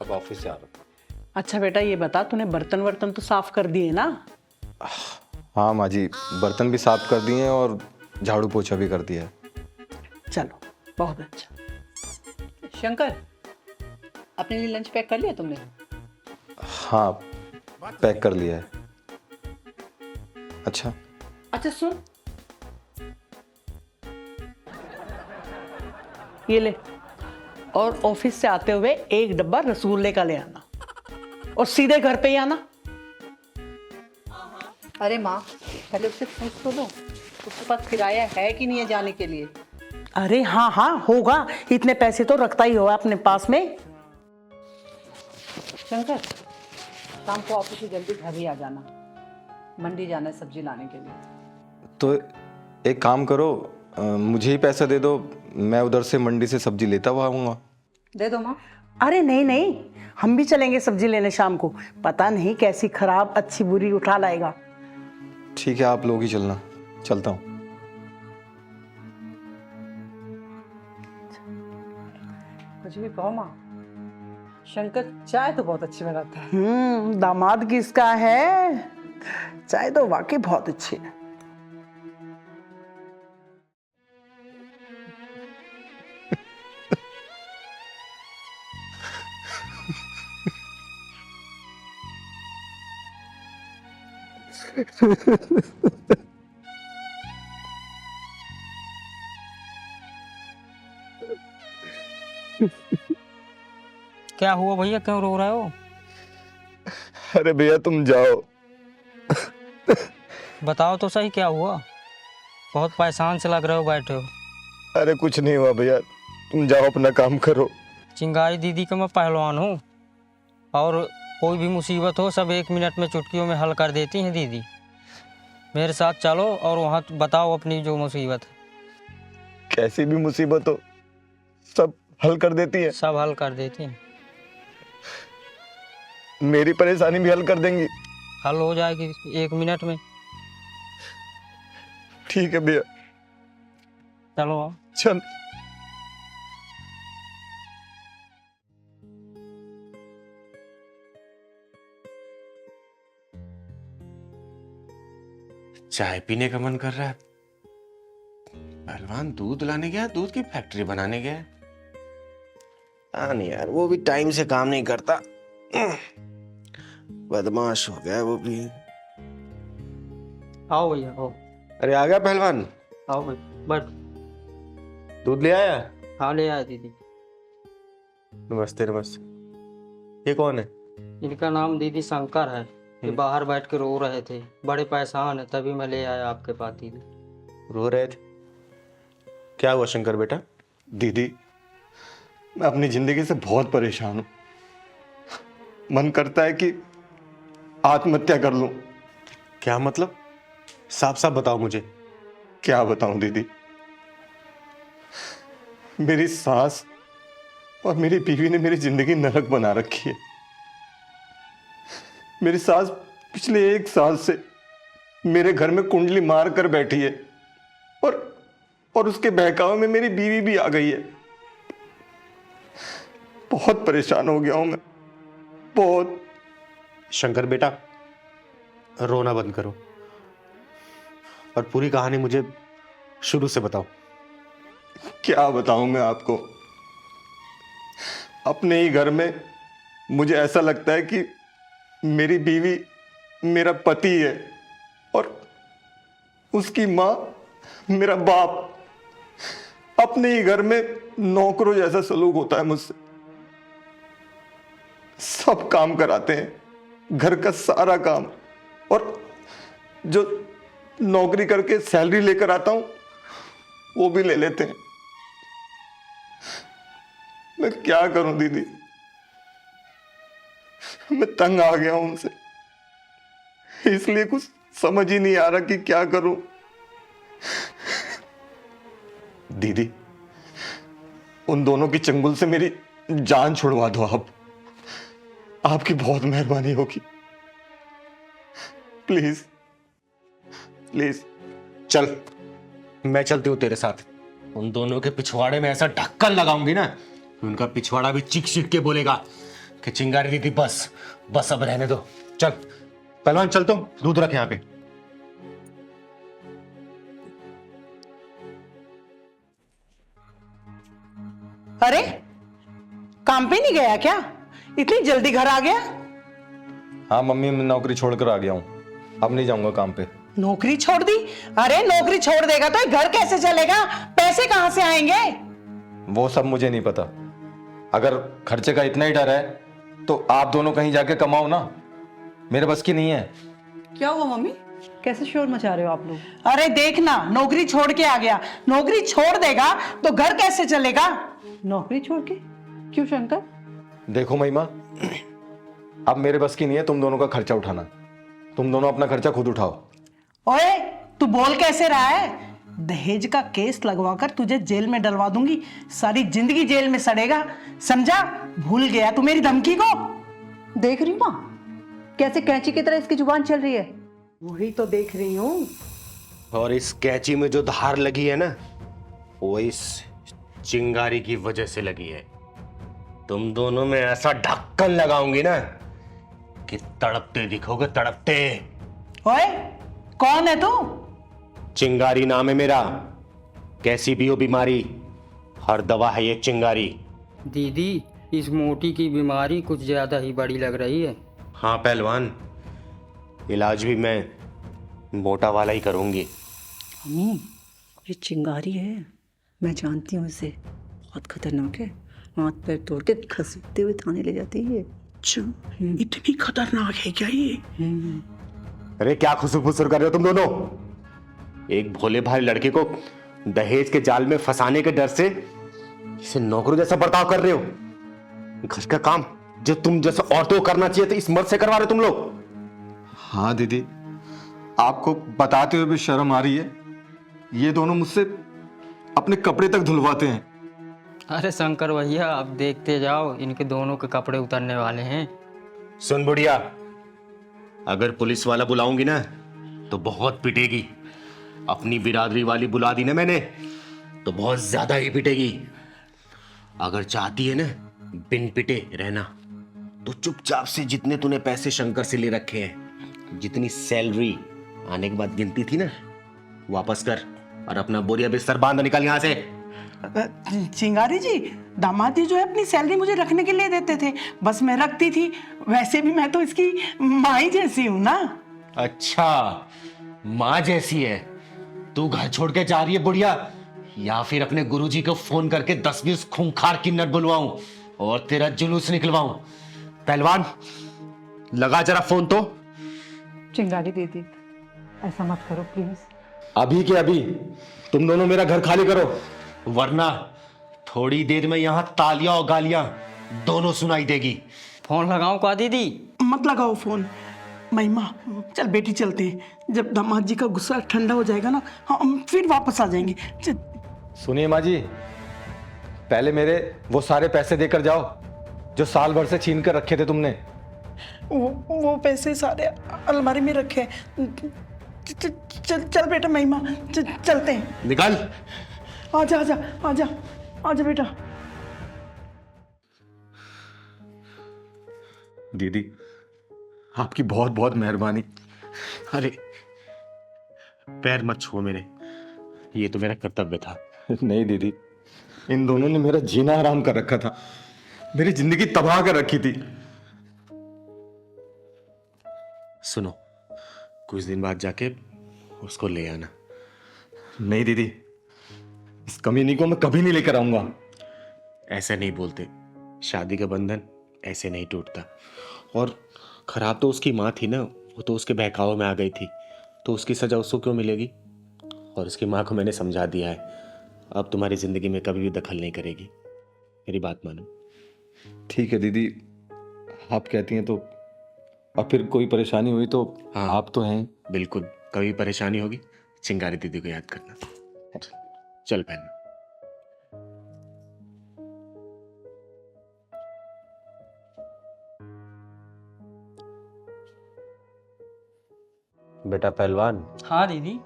अब ऑफिस जा रहा हूँ। अच्छा बेटा ये बता, तूने बर्तन वर्तन तो साफ कर दिए ना? हाँ माँ जी, बर्तन भी साफ कर दिए हैं और झाड़ू पोछा भी कर दिया है। चलो बहुत अच्छा। शंकर अपने लिए लंच पैक कर लिया तुमने? हाँ पैक कर लिया है। अच्छा अच्छा सुन, ये ले, और ऑफिस से आते हुए 1 डब्बा रसगुल्ले का ले आना, और सीधे घर पे ही आना। अरे माँ पहले उससे पूछ तो लो, उसके पास किराया है कि नहीं है जाने के लिए? अरे हाँ हाँ होगा, इतने पैसे तो रखता ही होगा अपने पास में। शंकर शाम को ऑफिस से जल्दी घर ही आ जाना, मंडी जाना है सब्जी लाने के लिए। तो एक काम करो, मुझे ही पैसा दे दो, मैं उधर से मंडी से सब्जी लेता हुआ आऊँगा। दे दो माँ। अरे नहीं नहीं, हम भी चलेंगे सब्जी लेने शाम को, पता नहीं कैसी खराब अच्छी बुरी उठा लाएगा। ठीक है आप लोग ही चलना, चलता हूँ। कुछ भी कहो माँ, शंकर चाय तो बहुत अच्छी बनाता है। दामाद किसका है, चाय तो वाकई बहुत अच्छी है। क्या हुआ भैया, क्यों रो रहे हो? अरे भैया तुम जाओ। बताओ तो सही क्या हुआ, बहुत परेशान से लग रहे हो बैठे हो। अरे कुछ नहीं हुआ भैया, तुम जाओ अपना काम करो। चिंगारी दीदी का मैं पहलवान हूँ, और कोई भी मुसीबत हो सब 1 मिनट में चुटकियों में हल कर देती हैं दीदी। मेरे साथ चलो और वहाँ बताओ अपनी जो मुसीबत है। कैसी भी मुसीबत हो सब हल कर देती है। सब हल कर देती हैं। मेरी परेशानी भी हल कर देंगी? हल हो जाएगी 1 मिनट में। ठीक है भैया, चलो आओ। चल। चाय पीने का मन कर रहा है। पहलवान दूध लाने गया, दूध की फैक्ट्री बनाने गया। हाँ नहीं यार, वो भी टाइम से काम नहीं करता, बदमाश हो गया वो भी। आओ भैया आओ। अरे आ गया पहलवान? आओ भाई बैठ। दूध ले आया? हाँ ले आया दीदी। नमस्ते नमस्ते। ये कौन है? इनका नाम दीदी शंकर है। ये बाहर बैठ के रो रहे थे, बड़े परेशान है, तभी मैं ले आया आपके पास दीदी। रो रहे थे? क्या हुआ शंकर बेटा? दीदी मैं अपनी जिंदगी से बहुत परेशान हूं, मन करता है कि आत्महत्या कर लूं। क्या मतलब? साफ साफ बताओ मुझे। क्या बताऊं दीदी, मेरी सास और मेरी बीवी ने मेरी जिंदगी नरक बना रखी है। मेरी सास पिछले 1 साल से मेरे घर में कुंडली मार कर बैठी है, और उसके बहकावे में मेरी बीवी भी आ गई है। बहुत परेशान हो गया हूं मैं, बहुत। शंकर बेटा रोना बंद करो और पूरी कहानी मुझे शुरू से बताओ। क्या बताऊं मैं आपको, अपने ही घर में मुझे ऐसा लगता है कि मेरी बीवी मेरा पति है और उसकी माँ मेरा बाप। अपने ही घर में नौकरों जैसा सलूक होता है मुझसे। सब काम कराते हैं, घर का सारा काम, और जो नौकरी करके सैलरी लेकर आता हूं वो भी ले लेते हैं। मैं क्या करूं दीदी, मैं तंग आ गया हूं उनसे, इसलिए कुछ समझ ही नहीं आ रहा कि क्या करूं। दीदी उन दोनों की चंगुल से मेरी जान छुड़वा दो आप, आपकी बहुत मेहरबानी होगी। Please please. चल मैं चलती हूँ तेरे साथ। उन दोनों के पिछवाड़े में ऐसा ढक्कन लगाऊंगी ना, उनका पिछवाड़ा भी चीख चीख के बोलेगा कि चिंगारी दीदी बस बस अब रहने दो। चल पहलवान, चल तुम दूध रख यहाँ पे। अरे काम पे नहीं गया क्या, इतनी जल्दी घर आ गया? हाँ मम्मी, मैं नौकरी छोड़कर आ गया हूँ, अब नहीं जाऊंगा काम पे। नौकरी छोड़ दी? अरे नौकरी छोड़ देगा तो घर कैसे चलेगा, पैसे कहां से आएंगे? वो सब मुझे नहीं पता, अगर खर्चे का इतना ही डर है तो आप दोनों कहीं जाके कमाओ ना, मेरे बस की नहीं है। क्या हुआ मम्मी, कैसे शोर मचा रहे हो आप लोग? अरे देखना, नौकरी छोड़ के आ गया। नौकरी छोड़ देगा तो घर कैसे चलेगा? नौकरी छोड़ के? क्यों शंकर? देखो महिमा, अब मेरे बस की नहीं है तुम दोनों का खर्चा उठाना, तुम दोनों अपना खर्चा खुद उठाओ। ओए तू बोल कैसे रहा है? दहेज का केस लगवाकर तुझे जेल में डलवा दूंगी, सारी जिंदगी जेल में सड़ेगा, समझा? भूल गया तू मेरी धमकी को? देख रही माँ कैसे कैंची की तरह इसकी जुबान चल रही है। वही तो देख रही हूँ। और इस कैंची में जो धार लगी है ना, वो इस चिंगारी की वजह से लगी है। तुम दोनों में ऐसा ढक्कन लगाऊंगी ना कि तड़पते दिखोगे, तड़पते। ओए कौन है तू? चिंगारी नाम है मेरा। कैसी भी हो बीमारी, हर दवा है ये चिंगारी। दीदी इस मोटी की बीमारी कुछ ज्यादा ही बड़ी लग रही है। हाँ पहलवान, इलाज भी मैं मोटा वाला ही करूंगी। अम्मी ये चिंगारी है, मैं जानती हूँ इसे, बहुत खतरनाक है। हाथ पैर तोड़ के घसीटते हुए थाने ले जाती है। अच्छा, इतनी खतरनाक है क्या ये? अरे क्या खुसुर फुसुर कर रहे हो तुम दोनों? एक भोले भाले लड़के को दहेज के जाल में फंसाने के डर से इसे नौकरों जैसा बर्ताव कर रहे हो। घर का काम जो तुम जैसे औरतों को करना चाहिए था इस मर्द से करवा रहे हो तुम लोग। हाँ दीदी, आपको बताते हुए भी शर्म आ रही है। ये दोनों मुझसे अपने कपड़े तक धुलवाते हैं। अरे शंकर भैया, अब देखते जाओ, इनके दोनों के कपड़े उतरने वाले हैं। सुन बुढ़िया, अगर पुलिस वाला बुलाऊंगी ना तो बहुत पिटेगी। अपनी बिरादरी वाली बुला दी ना मैंने तो बहुत ज्यादा ही पिटेगी। अगर चाहती है ना बिन पिटे रहना तो चुपचाप से जितने तूने पैसे शंकर से ले रखे हैं, जितनी सैलरी आने के बाद गिनती थी ना, वापस कर और अपना बोरिया बिस्तर बांध निकल यहां से। चिंगारी जी, दामाद जी जो है अपनी सैलरी मुझे रखने के लिए देते थे, बस मैं रखती थी। वैसे भी मैं तो इसकी माँ ही जैसी हूँ ना। अच्छा, माँ जैसी है? तू घर छोड़ के जा रही है बुढ़िया, या फिर अपने गुरुजी को फोन करके 10-20 खूंखार किन्नर बुलवाऊं और तेरा जुलूस निकलवाऊं? पहलवान, लगा जरा फोन तो। चिंगारी दीदी, ऐसा मत करो प्लीज। अभी के अभी तुम दोनों मेरा घर खाली करो, वरना थोड़ी देर में यहाँ तालियां और गालियां दोनों सुनाई देगी। फोन लगाऊं का दीदी? मत लगाओ फोन। महिमा, चल बेटी चलते हैं। जब दामाद जी का गुस्सा ठंडा हो जाएगा ना, हम फिर वापस आ जाएंगे। सुनिए माँ जी, पहले मेरे वो सारे पैसे देकर जाओ जो साल भर से छीन कर रखे थे तुमने। वो पैसे सारे अलमारी में रखे हैं। चल बेटा महिमा, चलते हैं। निकल। आजा आजा आजा आजा बेटा। दीदी, आपकी बहुत बहुत मेहरबानी। अरे पैर मत छुओ मेरे, ये तो मेरा कर्तव्य था। नहीं दीदी, इन दोनों ने मेरा जीना हराम कर रखा था, मेरी जिंदगी तबाह कर रखी थी। सुनो, कुछ दिन बाद जाके उसको ले आना। नहीं दीदी, इस कमीनी को मैं कभी नहीं लेकर आऊंगा। ऐसे नहीं बोलते, शादी का बंधन ऐसे नहीं टूटता। और खराब तो उसकी माँ थी ना, वो तो उसके बहकावे में आ गई थी, तो उसकी सजा उसको क्यों मिलेगी? और उसकी माँ को मैंने समझा दिया है, अब तुम्हारी जिंदगी में कभी भी दखल नहीं करेगी। मेरी बात मानो। ठीक है दीदी, आप कहती हैं तो। और फिर कोई परेशानी हुई तो हाँ, आप तो हैं। बिल्कुल, कभी परेशानी होगी चिंगारी दीदी को याद करना। चल बहन। बेटा पहलवान। हाँ दीदी।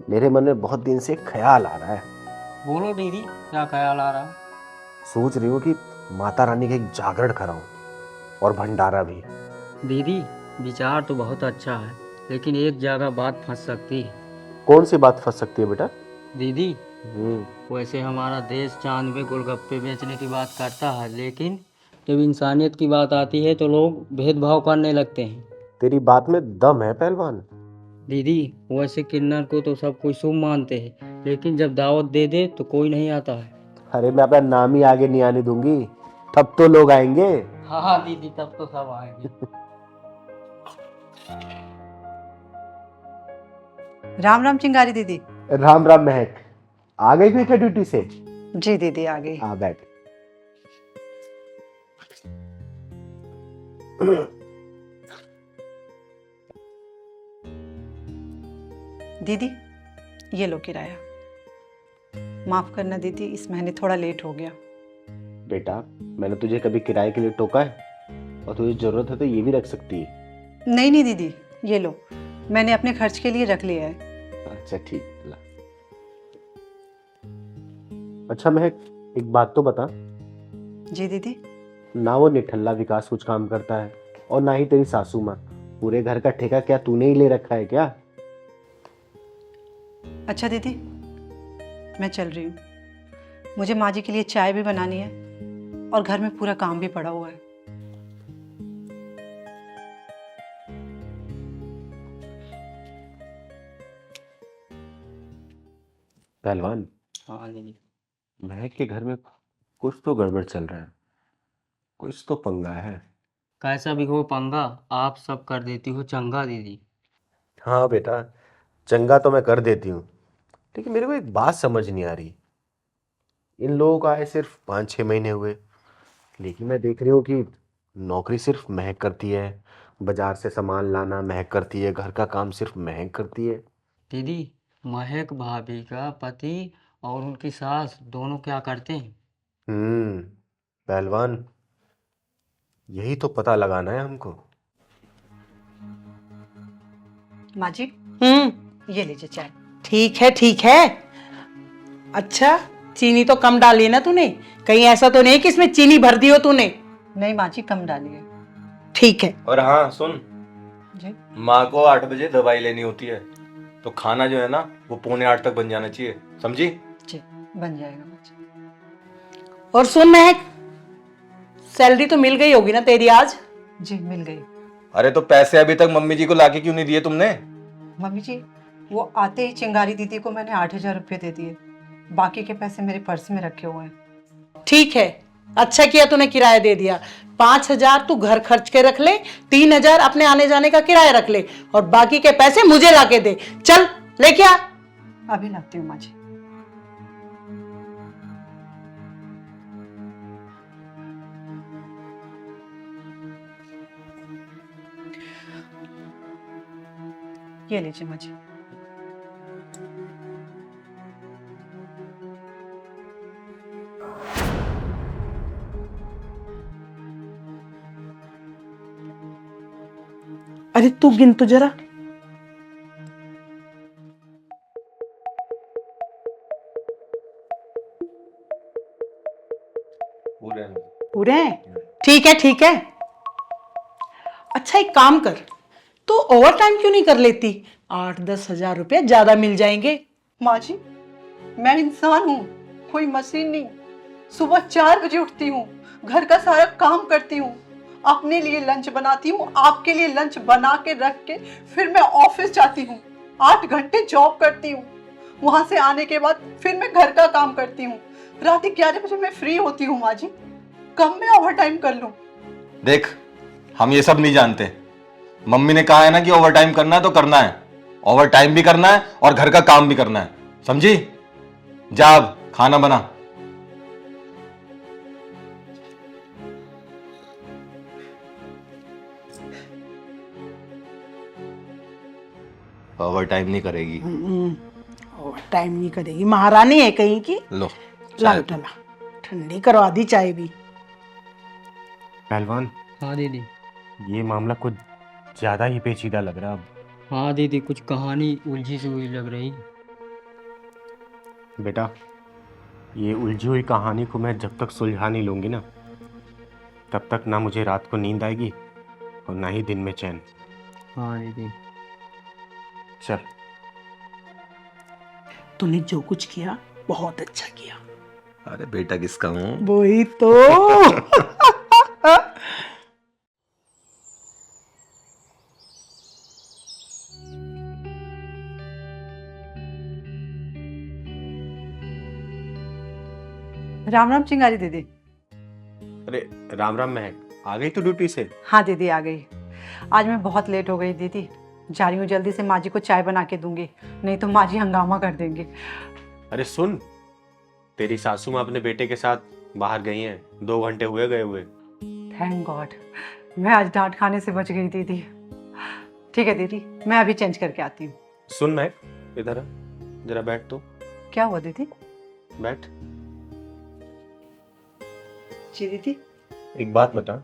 मेरे मन में बहुत दिन से एक ख्याल आ रहा है। बोलो दीदी, क्या ख्याल आ रहा? सोच रही हूँ कि माता रानी का एक जागरण कराऊं और भंडारा भी। दीदी, विचार तो बहुत अच्छा है, लेकिन एक जगह बात फंस सकती है। कौन सी बात फंस सकती है बेटा? दीदी, वैसे हमारा देश चांद पे गोलगप्पे बेचने की बात करता है, लेकिन जब इंसानियत की बात आती है तो लोग भेदभाव करने लगते हैं। तेरी बात में दम है पहलवान। दीदी, वैसे किन्नर को तो सब कोई शुभ मानते हैं, लेकिन जब दावत दे दे तो कोई नहीं आता है। अरे मैं अपना नाम ही आगे नहीं आने दूंगी, तब तो लोग आएंगे। हाँ हाँ दीदी, तब तो सब आएंगे। राम राम चिंगारी दीदी। राम राम महक, आ गई बेटा ड्यूटी से? जी दीदी, आ गई। हाँ बैठ। दीदी, ये लो किराया। माफ करना दीदी, इस महीने थोड़ा लेट हो गया। बेटा, मैंने तुझे कभी किराए के लिए टोका है? और तुझे जरूरत है तो ये भी रख सकती है। नहीं नहीं दीदी, ये लो, मैंने अपने खर्च के लिए रख लिया है। अच्छा ठीक, ला। अच्छा महक, एक बात तो बता। जी दीदी। ना वो निठल्ला विकास कुछ काम करता है और ना ही तेरी सासू माँ। पूरे घर का ठेका क्या तूने ही ले रखा है क्या? अच्छा दीदी, मैं चल रही हूँ। मुझे माँ जी के लिए चाय भी बनानी है और घर में पूरा काम भी पड़ा हुआ है। पहलवान। हाँ दीदी। महक के घर में कुछ तो गड़बड़ चल रहा है, कुछ तो पंगा है। कैसा भी हो पंगा, आप सब कर देती हो चंगा दीदी। हाँ बेटा, चंगा तो मैं कर देती हूँ, लेकिन मेरे को एक बात समझ नहीं आ रही। इन लोगों को आए सिर्फ 5-6 महीने हुए, लेकिन मैं देख रही हूँ कि नौकरी सिर्फ महक करती है, बाजार से सामान लाना महक करती है, घर का काम सिर्फ महक करती है। दीदी, महक भाभी का पति और उनकी सास दोनों क्या करते हैं? पहलवान, यही तो पता लगाना है हमको। माँ जी, ये लीजिए चाय। ठीक है ठीक है। अच्छा, चीनी तो कम डाली ना तूने? कहीं ऐसा तो नहीं कि इसमें चीनी भर दी हो तूने? नहीं माँ जी, कम डालिए। ठीक है। और हाँ सुन जी। माँ को 8 बजे दवाई लेनी होती है, तो खाना जो है ना वो 7:45 तक बन जाना चाहिए, समझी? जी, बन जाएगा माँ जी। और सुन महक, सैलरी तो मिल गई होगी ना तेरी आज? जी मिल गई। अरे तो पैसे अभी तक मम्मी जी को लाके क्यों नहीं दिए तुमने? मम्मी जी, वो आते ही चिंगारी दीदी को मैंने 8,000 रुपये दे दिए, बाकी के पैसे मेरे पर्स में रखे हुए हैं। ठीक है, अच्छा किया तूने किराया दे दिया। 5,000 तू घर खर्च के रख ले, 3,000 अपने आने जाने का किराया रख ले, और बाकी के पैसे मुझे लाके दे। चल लेके आ। अभी लाती हूँ माँ जी। ये लीजिए माँ जी। अरे तू गिन तो जरा। पूरे हैं? ठीक है ठीक है। अच्छा एक काम कर, तो ओवर टाइम क्यों नहीं कर लेती? 8-10 हजार रुपए ज्यादा मिल जाएंगे। माँ जी, मैं इंसान हूँ, कोई मशीन नहीं। सुबह 4 बजे उठती हूँ, घर का सारा काम करती हूँ, अपने लिए लंच बनाती हूँ, आपके लिए लंच बना के रख के फिर मैं ऑफिस जाती हूँ। 8 घंटे जॉब करती हूँ, वहां से आने के बाद फिर मैं घर का काम करती हूँ। रात 11 बजे मैं फ्री होती हूँ माँ जी, कब मैं ओवर टाइम कर लूँ? देख, हम ये सब नहीं जानते। मम्मी ने कहा है ना कि ओवर टाइम करना है तो करना है, ओवर टाइम भी करना है और घर का काम भी करना है, समझी? जा अब खाना बना। ओवर टाइम नहीं करेगी। ओवर टाइम नहीं करेगी, महारानी है कहीं की। लो ला बेटा ला, ठंडी करवा दी चाय भी। पहलवान, हाँ दीदी। ये मामला कुछ ज्यादा ही पेचीदा लग रहा है अब। हाँ दीदी, कुछ कहानी उलझी सी हुई लग रही। बेटा, ये उलझी हुई कहानी को मैं जब तक सुलझा नहीं लूंगी ना, तब तक ना मुझे रात को नींद आएगी और ना ही दिन में चैन। हाँ दीदी। चल। तूने जो कुछ किया बहुत अच्छा किया। अरे बेटा किसका हूँ? वही तो। राम राम चिंगारी दीदी। अरे राम राम महक, आ गई तू ड्यूटी से? हाँ दीदी आ गई। आज मैं बहुत लेट हो गई दीदी, जा रही हूँ जल्दी से माँ जी को चाय बना के दूंगी, नहीं तो माँ जी हंगामा कर देंगे। अरे सुन, तेरी सासू माँ अपने बेटे के साथ बाहर गई हैं, 2 घंटे हुए गए हुए। थैंक गॉड, मैं आज डांट खाने से बच गई दीदी। ठीक है दीदी, मैं अभी चेंज करके आती हूँ। सुन महक, इधर आ, जरा बैठ तो। क्या हुआ दीदी? बैठ। जी दीदी। एक बात बता।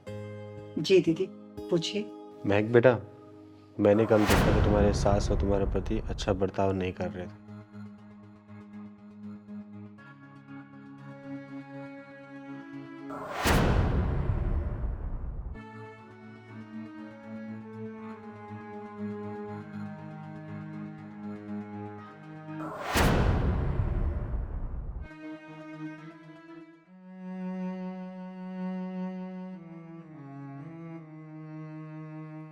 जी दीदी पूछिए। महक बेटा, मैंने कल देखा कि तुम्हारे सास और तुम्हारे पति अच्छा बर्ताव नहीं कर रहे थे।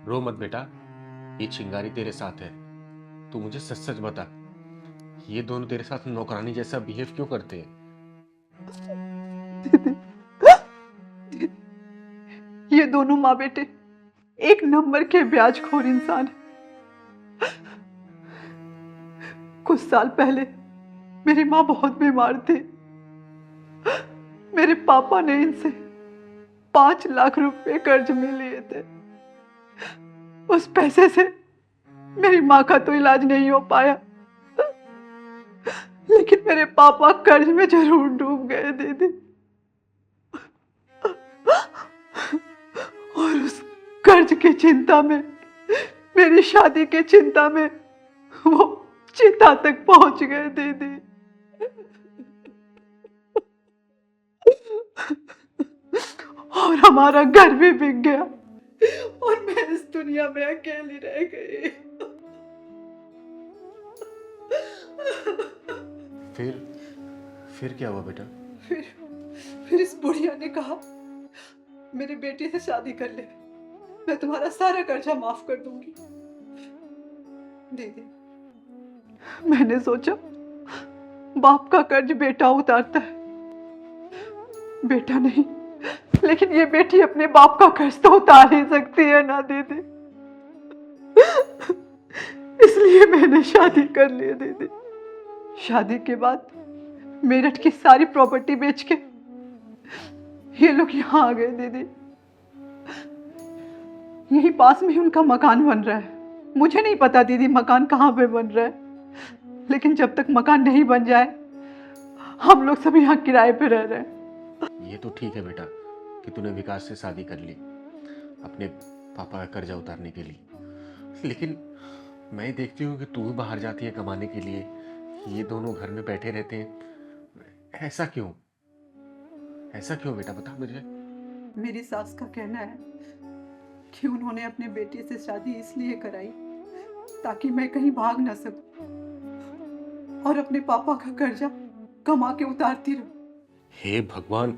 रो मत बेटा, ये चिंगारी तेरे साथ है। तू मुझे सच सच बता, ये दोनों तेरे साथ नौकरानी जैसा बिहेव क्यों करते हैं? ये दोनों माँ बेटे एक नंबर के ब्याजखोर इंसान हैं। कुछ साल पहले मेरी माँ बहुत बीमार थी। मेरे पापा ने इनसे 5 लाख रुपए कर्ज में लिए थे। उस पैसे से मेरी माँ का तो इलाज नहीं हो पाया, लेकिन मेरे पापा कर्ज में जरूर डूब गए दीदी। और उस कर्ज की चिंता में, मेरी शादी की चिंता में वो चिता तक पहुंच गए दीदी। और हमारा घर भी बिक गया और मैं इस दुनिया में अकेली रह गई। फिर क्या हुआ बेटा? फिर इस बुढ़िया ने कहा मेरे बेटे से शादी कर ले, मैं तुम्हारा सारा कर्जा माफ कर दूंगी। दीदी, मैंने सोचा बाप का कर्ज बेटा उतारता है, बेटा नहीं, लेकिन ये बेटी अपने बाप का कर्ज तो उतार ही सकती है ना दीदी। इसलिए मैंने शादी कर ली दीदी। शादी के बाद मेरठ की सारी प्रॉपर्टी बेच के ये लोग यहाँ आ गए दीदी। यही पास में ही उनका मकान बन रहा है। मुझे नहीं पता दीदी मकान कहाँ पे बन रहा है, लेकिन जब तक मकान नहीं बन जाए हम लोग सब यहाँ किराए पे रह रहे हैं। ये तो ठीक है बेटा कि तूने विकास से शादी कर ली अपने पापा का कर्जा उतारने के लिए, लेकिन मैं देखती हूँ कि तू भी बाहर जाती है कमाने के लिए, ये दोनों घर में बैठे रहते हैं। ऐसा क्यों? ऐसा क्यों बेटा, बता मुझे। मेरी सास का कहना है कि उन्होंने अपने बेटे से शादी इसलिए कराई ताकि मैं कहीं भाग ना सकूं और अपने पापा का कर्जा कमा के उतारती रहूं। हे भगवान,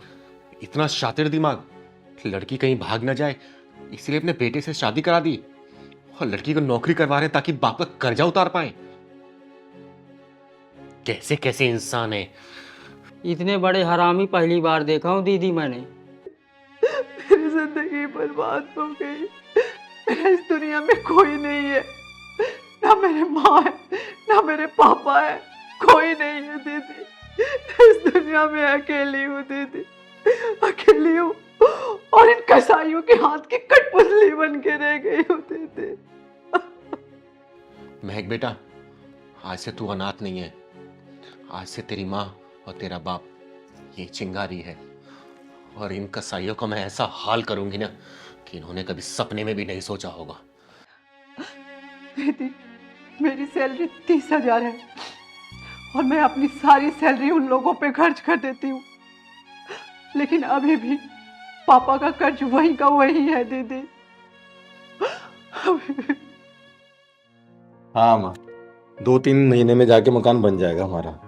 इतना शातिर दिमाग, लड़की कहीं भाग ना जाए इसलिए अपने बेटे से शादी करा दी और लड़की को नौकरी करवा रहे ताकि बाप का कर्जा उतार पाए। कैसे कैसे इंसान है। इतने बड़े हरामी पहली बार देखा हूँ दीदी मैंने। मेरी जिंदगी बर्बाद हो गई। मेरा इस दुनिया में कोई नहीं है, ना मेरे माँ है ना मेरे पापा है, कोई नहीं है दीदी। इस दुनिया में अकेली हूँ दीदी, अकेली हूँ और इन कसाईयों के हाथ की कठपुतली बन के रह गई हूँ दीदी। महक बेटा, आज से तू अनाथ नहीं है। आज से तेरी माँ और तेरा बाप ये चिंगारी है और इन कसाईयों को मैं ऐसा हाल करूंगी ना कि इन्होंने कभी सपने में भी नहीं सोचा होगा। दीदी, मेरी सैलरी 30,000 है और मैं अपनी सारी सैलरी उन लोगों पे खर्च कर देती हूँ, लेकिन अभी भी पापा का कर्ज वही का वही है दीदी। हाँ माँ, 2-3 महीने में जाके मकान बन जाएगा हमारा।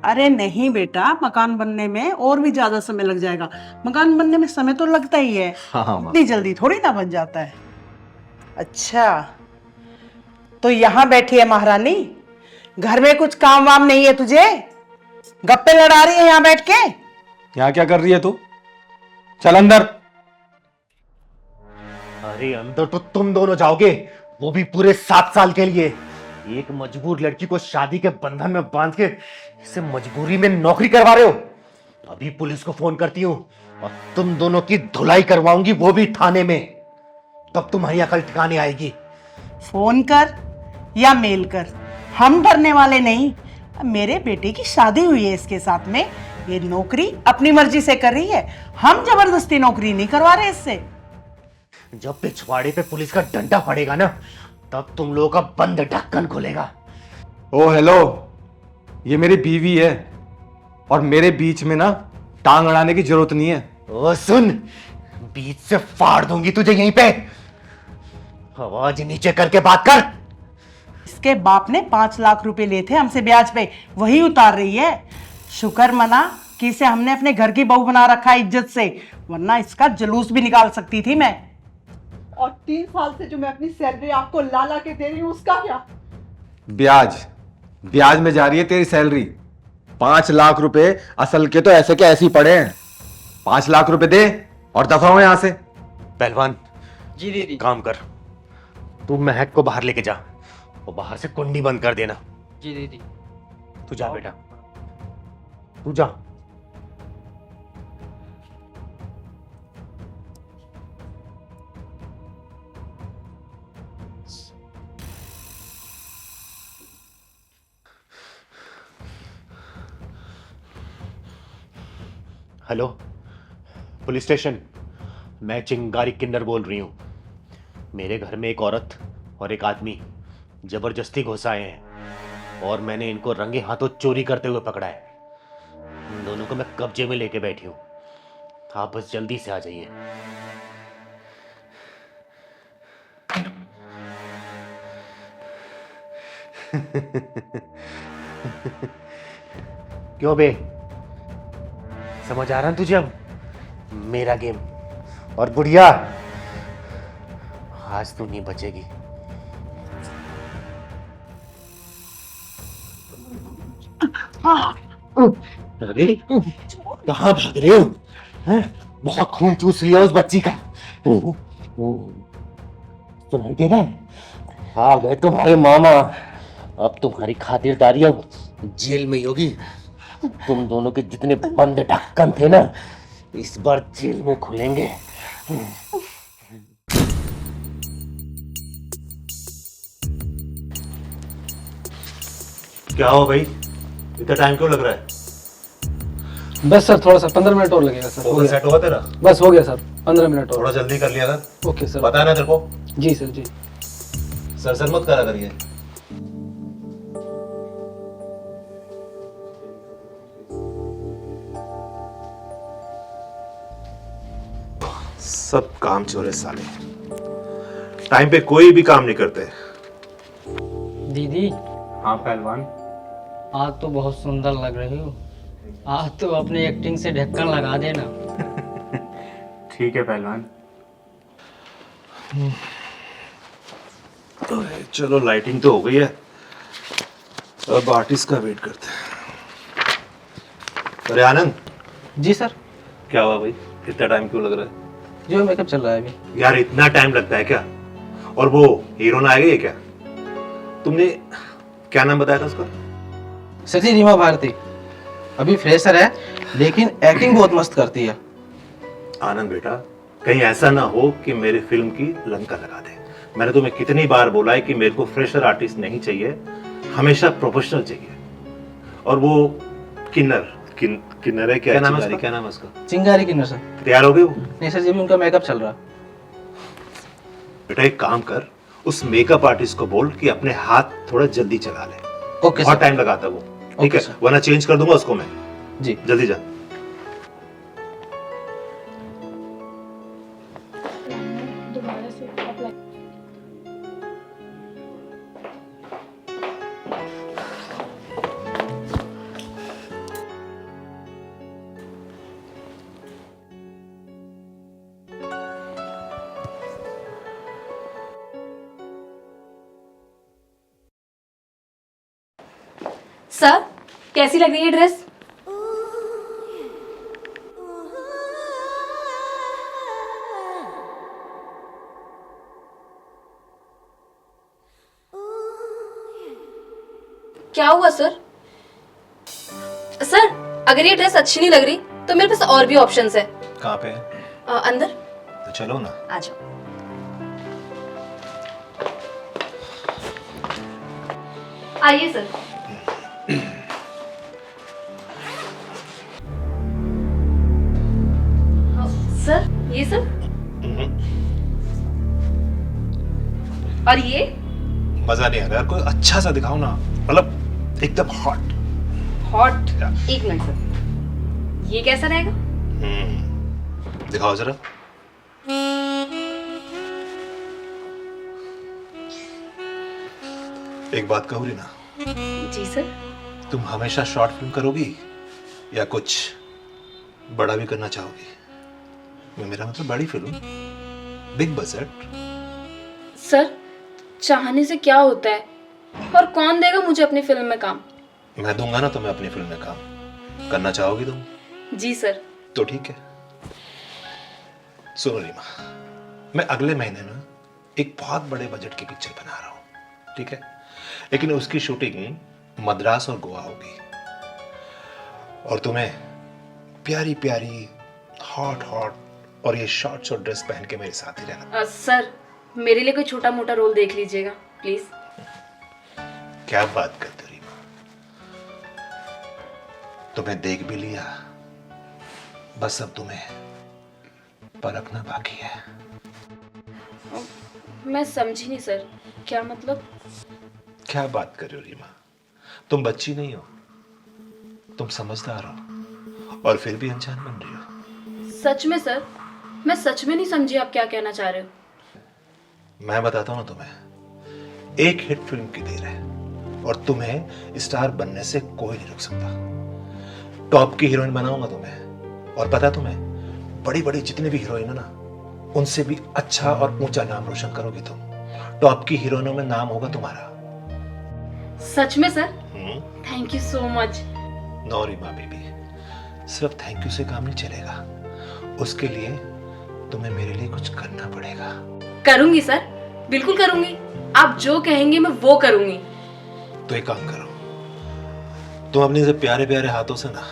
अरे नहीं बेटा, मकान बनने में और भी ज्यादा समय लग जाएगा। मकान बनने में समय तो लगता ही है, हाँ माँ। इतनी जल्दी थोड़ी ना बन जाता है। अच्छा, तो यहाँ बैठी है महारानी, घर में कुछ काम वाम नहीं है तुझे? गप्पे लड़ा रही है यहाँ बैठ के? यहाँ क्या कर रही है तू? चल अंदर। अरे अंदर तो तुम दोनों जाओगे, वो भी पूरे 7 साल के लिए। एक मजबूर लड़की को शादी के बंधन में बांध के इसे मजबूरी में नौकरी करवा रहे हो। अभी पुलिस को फोन करती हूँ और तुम दोनों की धुलाई करवाऊंगी, वो भी थाने में। तब तुम्हारी अकल ठिकाने आएगी। फोन कर या मेल कर, हम डरने वाले नहीं। मेरे बेटे की शादी हुई है इसके साथ में, ये नौकरी अपनी मर्जी से कर रही है, हम जबरदस्ती नौकरी नहीं करवा रहे इससे। जब पिछवाड़े पे पुलिस का डंडा पड़ेगा ना, तब तुम लोगों का बंद ढक्कन खुलेगा। ओ हेलो, ये मेरी बीवी है और मेरे बीच में ना टांग अड़ाने की जरूरत नहीं है। ओ सुन, बीच से फाड़ दूंगी तुझे यहीं पे। आवाज नीचे करके बात कर। इसके बाप ने 5 लाख रुपए लिए थे हमसे ब्याज पे, वही उतार रही है। शुक्र मना कि इसे हमने अपने घर की बहू बना रखा है इज्जत से, वरना इसका जुलूस भी निकाल सकती थी मैं। और 3 साल से जो मैं अपनी सैलरी आपको ला ला के दे रही हूँ, उसका क्या? ब्याज में जा रही है तेरी सैलरी। 5 लाख रुपए असल के तो ऐसे के ऐसे ही पड़े हैं। 5 लाख रुपए दे और दफा हो यहां से। पहलवान जी दीदी। काम कर, तू महक को बाहर लेके जा और बाहर से कुंडी बंद कर देना। जी दीदी। तू जा बेटा, तू जा। हेलो पुलिस स्टेशन, मैं चिंगारी किन्नर बोल रही हूँ। मेरे घर में एक औरत और एक आदमी जबरदस्ती घुस आए हैं और मैंने इनको रंगे हाथों चोरी करते हुए पकड़ा है। इन दोनों को मैं कब्जे में लेके बैठी हूँ। आप बस जल्दी से आ जाइए। क्यों बे, समझ आ रहा है तुझे अब मेरा गेम? और बुढ़िया, आज तू नहीं बचेगी। अरे कहाँ भाग रहे हो? हैं? बहुत खून चूस लिया उस बच्ची का। सुनाई दे रहा है? आ गए तुम्हारे मामा। अब तुम्हारी खातिरदारी अब जेल में ही होगी। तुम दोनों के जितने बंद ढक्कन थे ना, इस बार जेल में खुलेंगे। क्या हो भाई, इतना टाइम क्यों लग रहा है? बस सर थोड़ा सा 15 मिनट और लगेगा सर। फोकस सेट हुआ तेरा? बस हो गया सर, 15 मिनट और। थोड़ा जल्दी कर लिया कर। Okay sir. पता है ना तेरे को? जी सर जी। सर मत करा करिए। सब काम चोरे साले, टाइम पे कोई भी काम नहीं करते। दीदी। हाँ पहलवान। आज तो बहुत सुंदर लग रही हो। आज तो अपनी एक्टिंग से ढक्कन लगा देना। ठीक है पहलवान। तो चलो लाइटिंग तो हो गई है, अब आर्टिस्ट का वेट करते हैं। अरे आनंद। जी सर। क्या हुआ भाई, इतना टाइम क्यों लग रहा है? जो मेकअप चल रहा है अभी। यार इतना टाइम लगता है क्या? और वो हीरोइन आ गई है क्या? तुमने क्या नाम बताया था उसका? सर जी रीमा भारती, अभी फ्रेशर है लेकिन एक्टिंग बहुत मस्त करती है। आनंद बेटा, कहीं ऐसा ना हो कि मेरी फिल्म की लंका लगा दे। मैंने तुम्हें कितनी बार बोला है कि मेरे को फ्रेशर आर्टिस्ट नहीं चाहिए, हमेशा प्रोफेशनल चाहिए। और वो किन्नर किन्नर है क्या नाम है उसका? क्या नाम है उसका? चिंगारी किन्नर सर। तैयार हो गए वो? नहीं सर जी, अभी उनका मेकअप चल रहा। बेटा एक काम कर, उस मेकअप आर्टिस्ट को बोल कि अपने हाथ थोड़ा जल्दी चला ले। ओके बहुत सर। टाइम लगाता वो। ठीक है, वरना चेंज कर दूंगा उसको मैं। जी जल्दी जा। सर कैसी लग रही है ड्रेस? क्या हुआ सर? सर अगर ये ड्रेस अच्छी नहीं लग रही तो मेरे पास और भी ऑप्शंस है। कहाँ पे? अंदर। तो चलो ना। आ जाओ। आइए सर। सर ये सर, और ये मजा नहीं आ रहा यार, कोई अच्छा सा दिखाओ ना, मतलब एकदम हॉट। हॉट? एक मिनट सर, ये कैसा रहेगा? दिखाओ जरा। एक बात कहूँ रीना। जी सर। तुम हमेशा शॉर्ट फिल्म करोगी या कुछ बड़ा भी करना चाहोगी? मेरा मतलब बड़ी फिल्म, बिग बजट। सर चाहने से क्या होता है, और कौन देगा मुझे अपनी फिल्म में काम? मैं दूंगा ना तुम्हें अपनी फिल्म में काम। करना चाहोगी तुम? जी सर। तो ठीक है। सुनो रीमा, मैं अगले महीने ना एक बहुत बड़े बजट की पिक्चर बना रहा हूं, ठीक है? लेकिन उसकी शूटिंग मद्रास और गोवा होगी, और तुम्हें प्यारी प्यारी हॉट हॉट और ये शॉर्ट शॉर्ट ड्रेस पहन के मेरे साथ ही रहना। सर मेरे लिए कोई छोटा मोटा रोल देख लीजिएगा प्लीज। क्या बात करते हो रीमा, तुम्हें देख भी लिया, बस अब तुम्हें परखना बाकी है। मैं समझी नहीं सर, क्या मतलब? क्या बात कर रहे हो रीमा, तुम बच्ची नहीं हो, तुम समझदार हो और फिर भी अनजान बन रही हो। सच में सर, मैं सच में नहीं समझी आप क्या कहना चाह रहे हो। मैं बताता हूं तुम्हें, एक हिट फिल्म की देर है और तुम्हें स्टार बनने से कोई नहीं रोक सकता। टॉप की हीरोइन बनाऊंगा तुम्हें, और पता है तुम्हें, बड़ी बड़ी जितनी भी हीरोइन है ना, उनसे भी अच्छा और ऊंचा नाम रोशन करोगी तुम। टॉप की हीरोइनों में नाम होगा तुम्हारा। सच में sir? Thank you so much. No Reema baby, सिर्फ थैंक यू से काम नहीं चलेगा, उसके लिए तुम्हें मेरे लिए कुछ करना पड़ेगा। करूंगी सर, बिल्कुल करूंगी, आप जो कहेंगे मैं वो करूंगी। तो एक काम करो, तुम अपने से प्यारे प्यारे हाथों से ना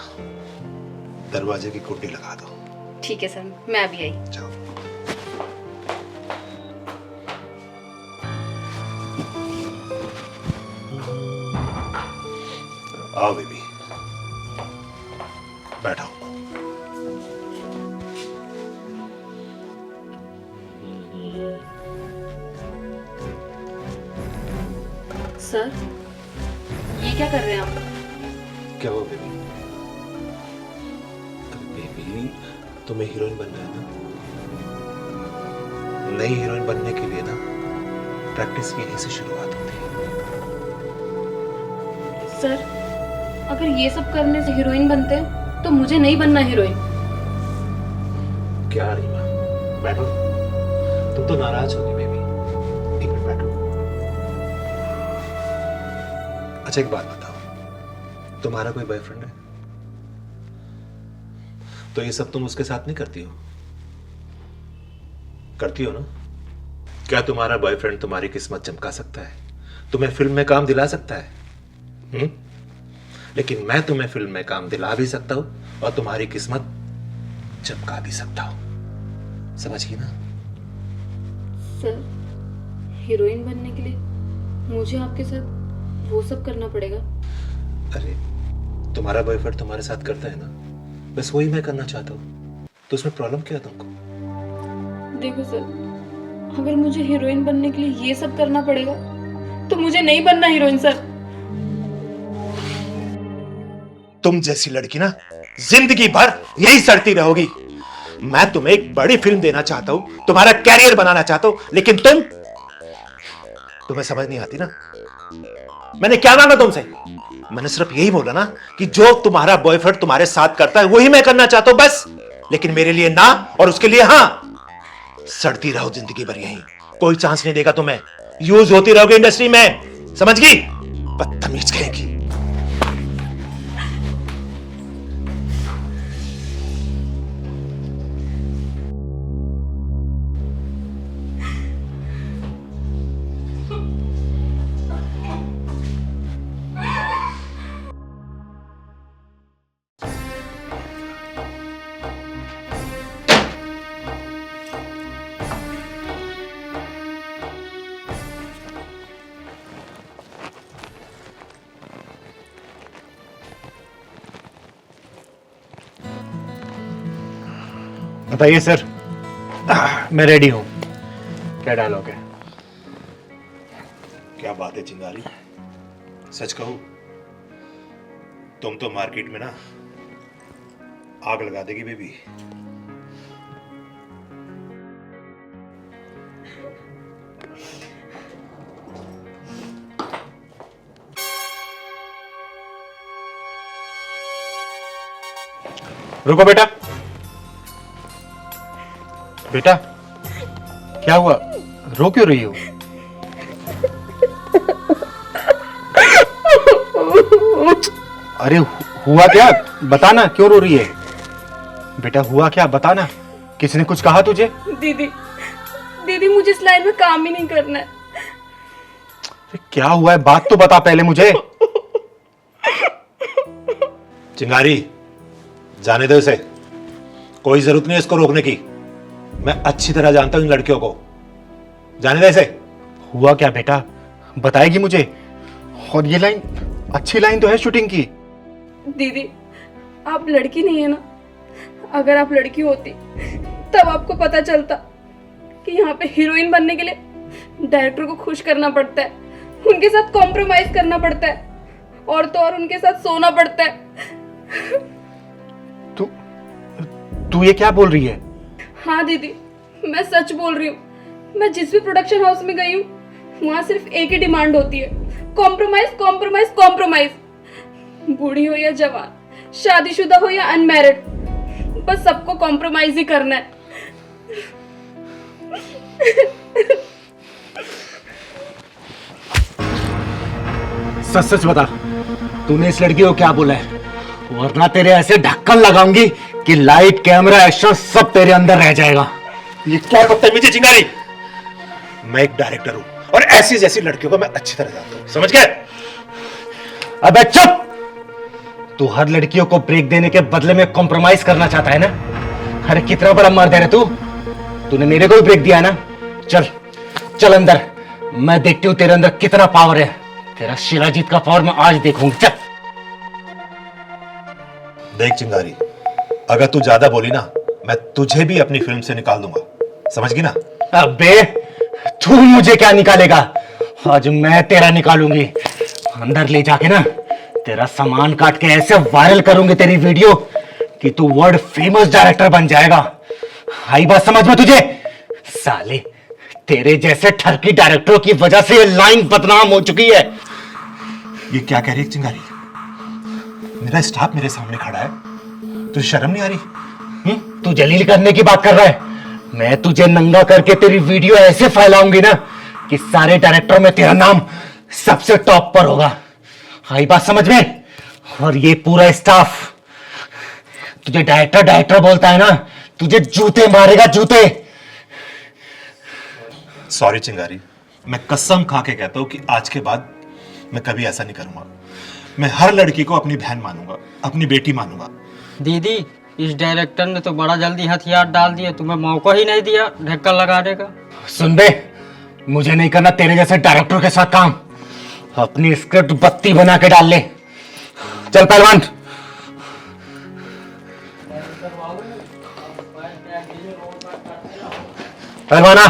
दरवाजे की कुंडी लगा दो। ठीक है सर, मैं अभी आई। जाओ। आओ बेबी, बैठो। सर ये क्या कर रहे हैं आप? क्या हो बेबी? बेबी तुम्हें हीरोइन बनना है ना? नई हीरोइन बनने के लिए ना प्रैक्टिस यहीं से शुरुआत होती है। सर अगर ये सब करने से हीरोइन बनते हैं तो मुझे नहीं बनना हीरोइन। क्या रीमा, बैठो, तुम तो नाराज होगी बेबी, एक मिनट बैठो। अच्छा एक बात बताओ, तुम्हारा कोई बॉयफ्रेंड है? तो ये सब तुम उसके साथ नहीं करती हो? करती हो ना? क्या तुम्हारा बॉयफ्रेंड तुम्हारी किस्मत चमका सकता है, तुम्हें फिल्म में काम दिला सकता है? लेकिन मैं तुम्हें फिल्म में काम दिला भी सकता हूं और तुम्हारी किस्मत चमका भी सकता हूं, समझ गई ना? सर हीरोइन बनने के लिए मुझे आपके साथ वो सब करना पड़ेगा? अरे तुम्हारा बॉयफ्रेंड तुम्हारे साथ करता है ना, बस वही मैं करना चाहता हूँ, तो उसमें प्रॉब्लम क्या है तुमको? देखो सर, अगर मुझे हीरोइन बनने के लिए ये सब करना पड़ेगा तो मुझे नहीं बनना हीरोइन सर। तुम जैसी लड़की ना जिंदगी भर यही सड़ती रहोगी। मैं तुम्हें एक बड़ी फिल्म देना चाहता हूं, तुम्हारा कैरियर बनाना चाहता हूं, लेकिन तुम्हें समझ नहीं आती ना। मैंने क्या मांगा तुमसे? मैंने सिर्फ यही बोला ना कि जो तुम्हारा बॉयफ्रेंड तुम्हारे साथ करता है वही मैं करना चाहता हूं बस, लेकिन मेरे लिए ना और उसके लिए हाँ। सड़ती रहो जिंदगी भर यहीं, कोई चांस नहीं देगा तुम्हें, यूज होती रहोगी इंडस्ट्री में, समझ गई? बदतमीज कहेगी। बताइए सर। मैं रेडी हूं। क्या डायलॉग है? क्या बात है चिंगारी, सच कहूं तुम तो मार्केट में ना आग लगा देगी बेबी। रुको बेटा, बेटा क्या हुआ, रो क्यों रही हो? अरे हुआ क्या, बताना, क्यों रो रही है? बेटा हुआ क्या, बताना, किसने कुछ कहा तुझे? दीदी दीदी मुझे इस लाइन में काम ही नहीं करना है। क्या हुआ है, बात तो बता पहले मुझे। चिंगारी, जाने दो इसे, कोई जरूरत नहीं है इसको रोकने की। मैं अच्छी तरह जानता हूं इन लड़कियों को, जाने दे इसे। हुआ क्या बेटा, बताएगी मुझे? और ये लाइन अच्छी लाइन तो है शूटिंग की। दीदी आप लड़की नहीं है ना, अगर आप लड़की होती तब आपको पता चलता कि यहाँ पे हीरोइन बनने के लिए डायरेक्टर को खुश करना पड़ता है, उनके साथ कॉम्प्रोमाइज करना पड़ता है, और तो और उनके साथ सोना पड़ता है। तू ये क्या बोल रही है? हाँ दीदी मैं सच बोल रही हूँ। मैं जिस भी प्रोडक्शन हाउस में गई हूँ वहाँ सिर्फ एक ही डिमांड होती है, कॉम्प्रोमाइज कॉम्प्रोमाइज कॉम्प्रोमाइज। बूढ़ी हो या जवान, शादीशुदा हो या अनमैरिड, बस सबको कॉम्प्रोमाइज ही करना है। सच सच बता, तूने इस लड़की को क्या बोला है? वरना तेरे ऐसे ढक्कन लगाऊंगी कि लाइट कैमरा एक्शन सब तेरे अंदर रह जाएगा। ये क्या बदतमीजी चिंगारी! मैं एक डायरेक्टर हूं और ऐसी जैसी लड़कियों को मैं अच्छी तरह जानता हूं, समझ गए? अबे चुप! तू हर लड़कियों को ब्रेक देने के बदले में कॉम्प्रोमाइज करना चाहता है ना? अरे कितना बड़ा मर्द है रे तू! तूने मेरे को भी ब्रेक दिया है ना? चल चल अंदर, मैं देखती हूं तेरे अंदर कितना पावर है। तेरा शिलाजीत का पावर मैं आज देखूंगी। चल। देख चिंगारी, अगर तू ज्यादा बोली ना, मैं तुझे भी अपनी फिल्म से निकाल दूंगा, समझ गई ना? अबे तू मुझे क्या निकालेगा? आज मैं तेरा निकालूंगी। अंदर ले जाके ना तेरा सामान काट के ऐसे वायरल करूंगी तेरी वीडियो कि तू वर्ल्ड फेमस डायरेक्टर बन जाएगा। आई बात समझ में तुझे? साले तेरे जैसे ठरकी डायरेक्टरों की वजह से ये लाइन बदनाम हो चुकी है। ये क्या कह रही है चिंगारी? मेरा स्टाफ मेरे सामने खड़ा है, तुझे शर्म नहीं आ रही? तू जलील करने की बात कर रहा है? मैं तुझे नंगा करके तेरी वीडियो ऐसे फैलाऊंगी ना कि सारे डायरेक्टरों में तेरा नाम सबसे टॉप पर होगा। आई बात समझ में? और ये पूरा स्टाफ तुझे डायरेक्टर डायरेक्टर बोलता है ना, तुझे जूते मारेगा, जूते। सॉरी चिंगारी, मैं कसम खा के कहता हूं कि आज के बाद मैं कभी ऐसा नहीं करूंगा। मैं हर लड़की को अपनी बहन मानूंगा, अपनी बेटी मानूंगा। दीदी इस डायरेक्टर ने तो बड़ा जल्दी हथियार डाल दिया, तुम्हें मौका ही नहीं दिया ढक्कन लगाने का। सुन बे, मुझे नहीं करना तेरे जैसे डायरेक्टर के साथ काम। अपनी स्क्रिप्ट बत्ती बना के डाल ले। चल पहलवान। पहलवाना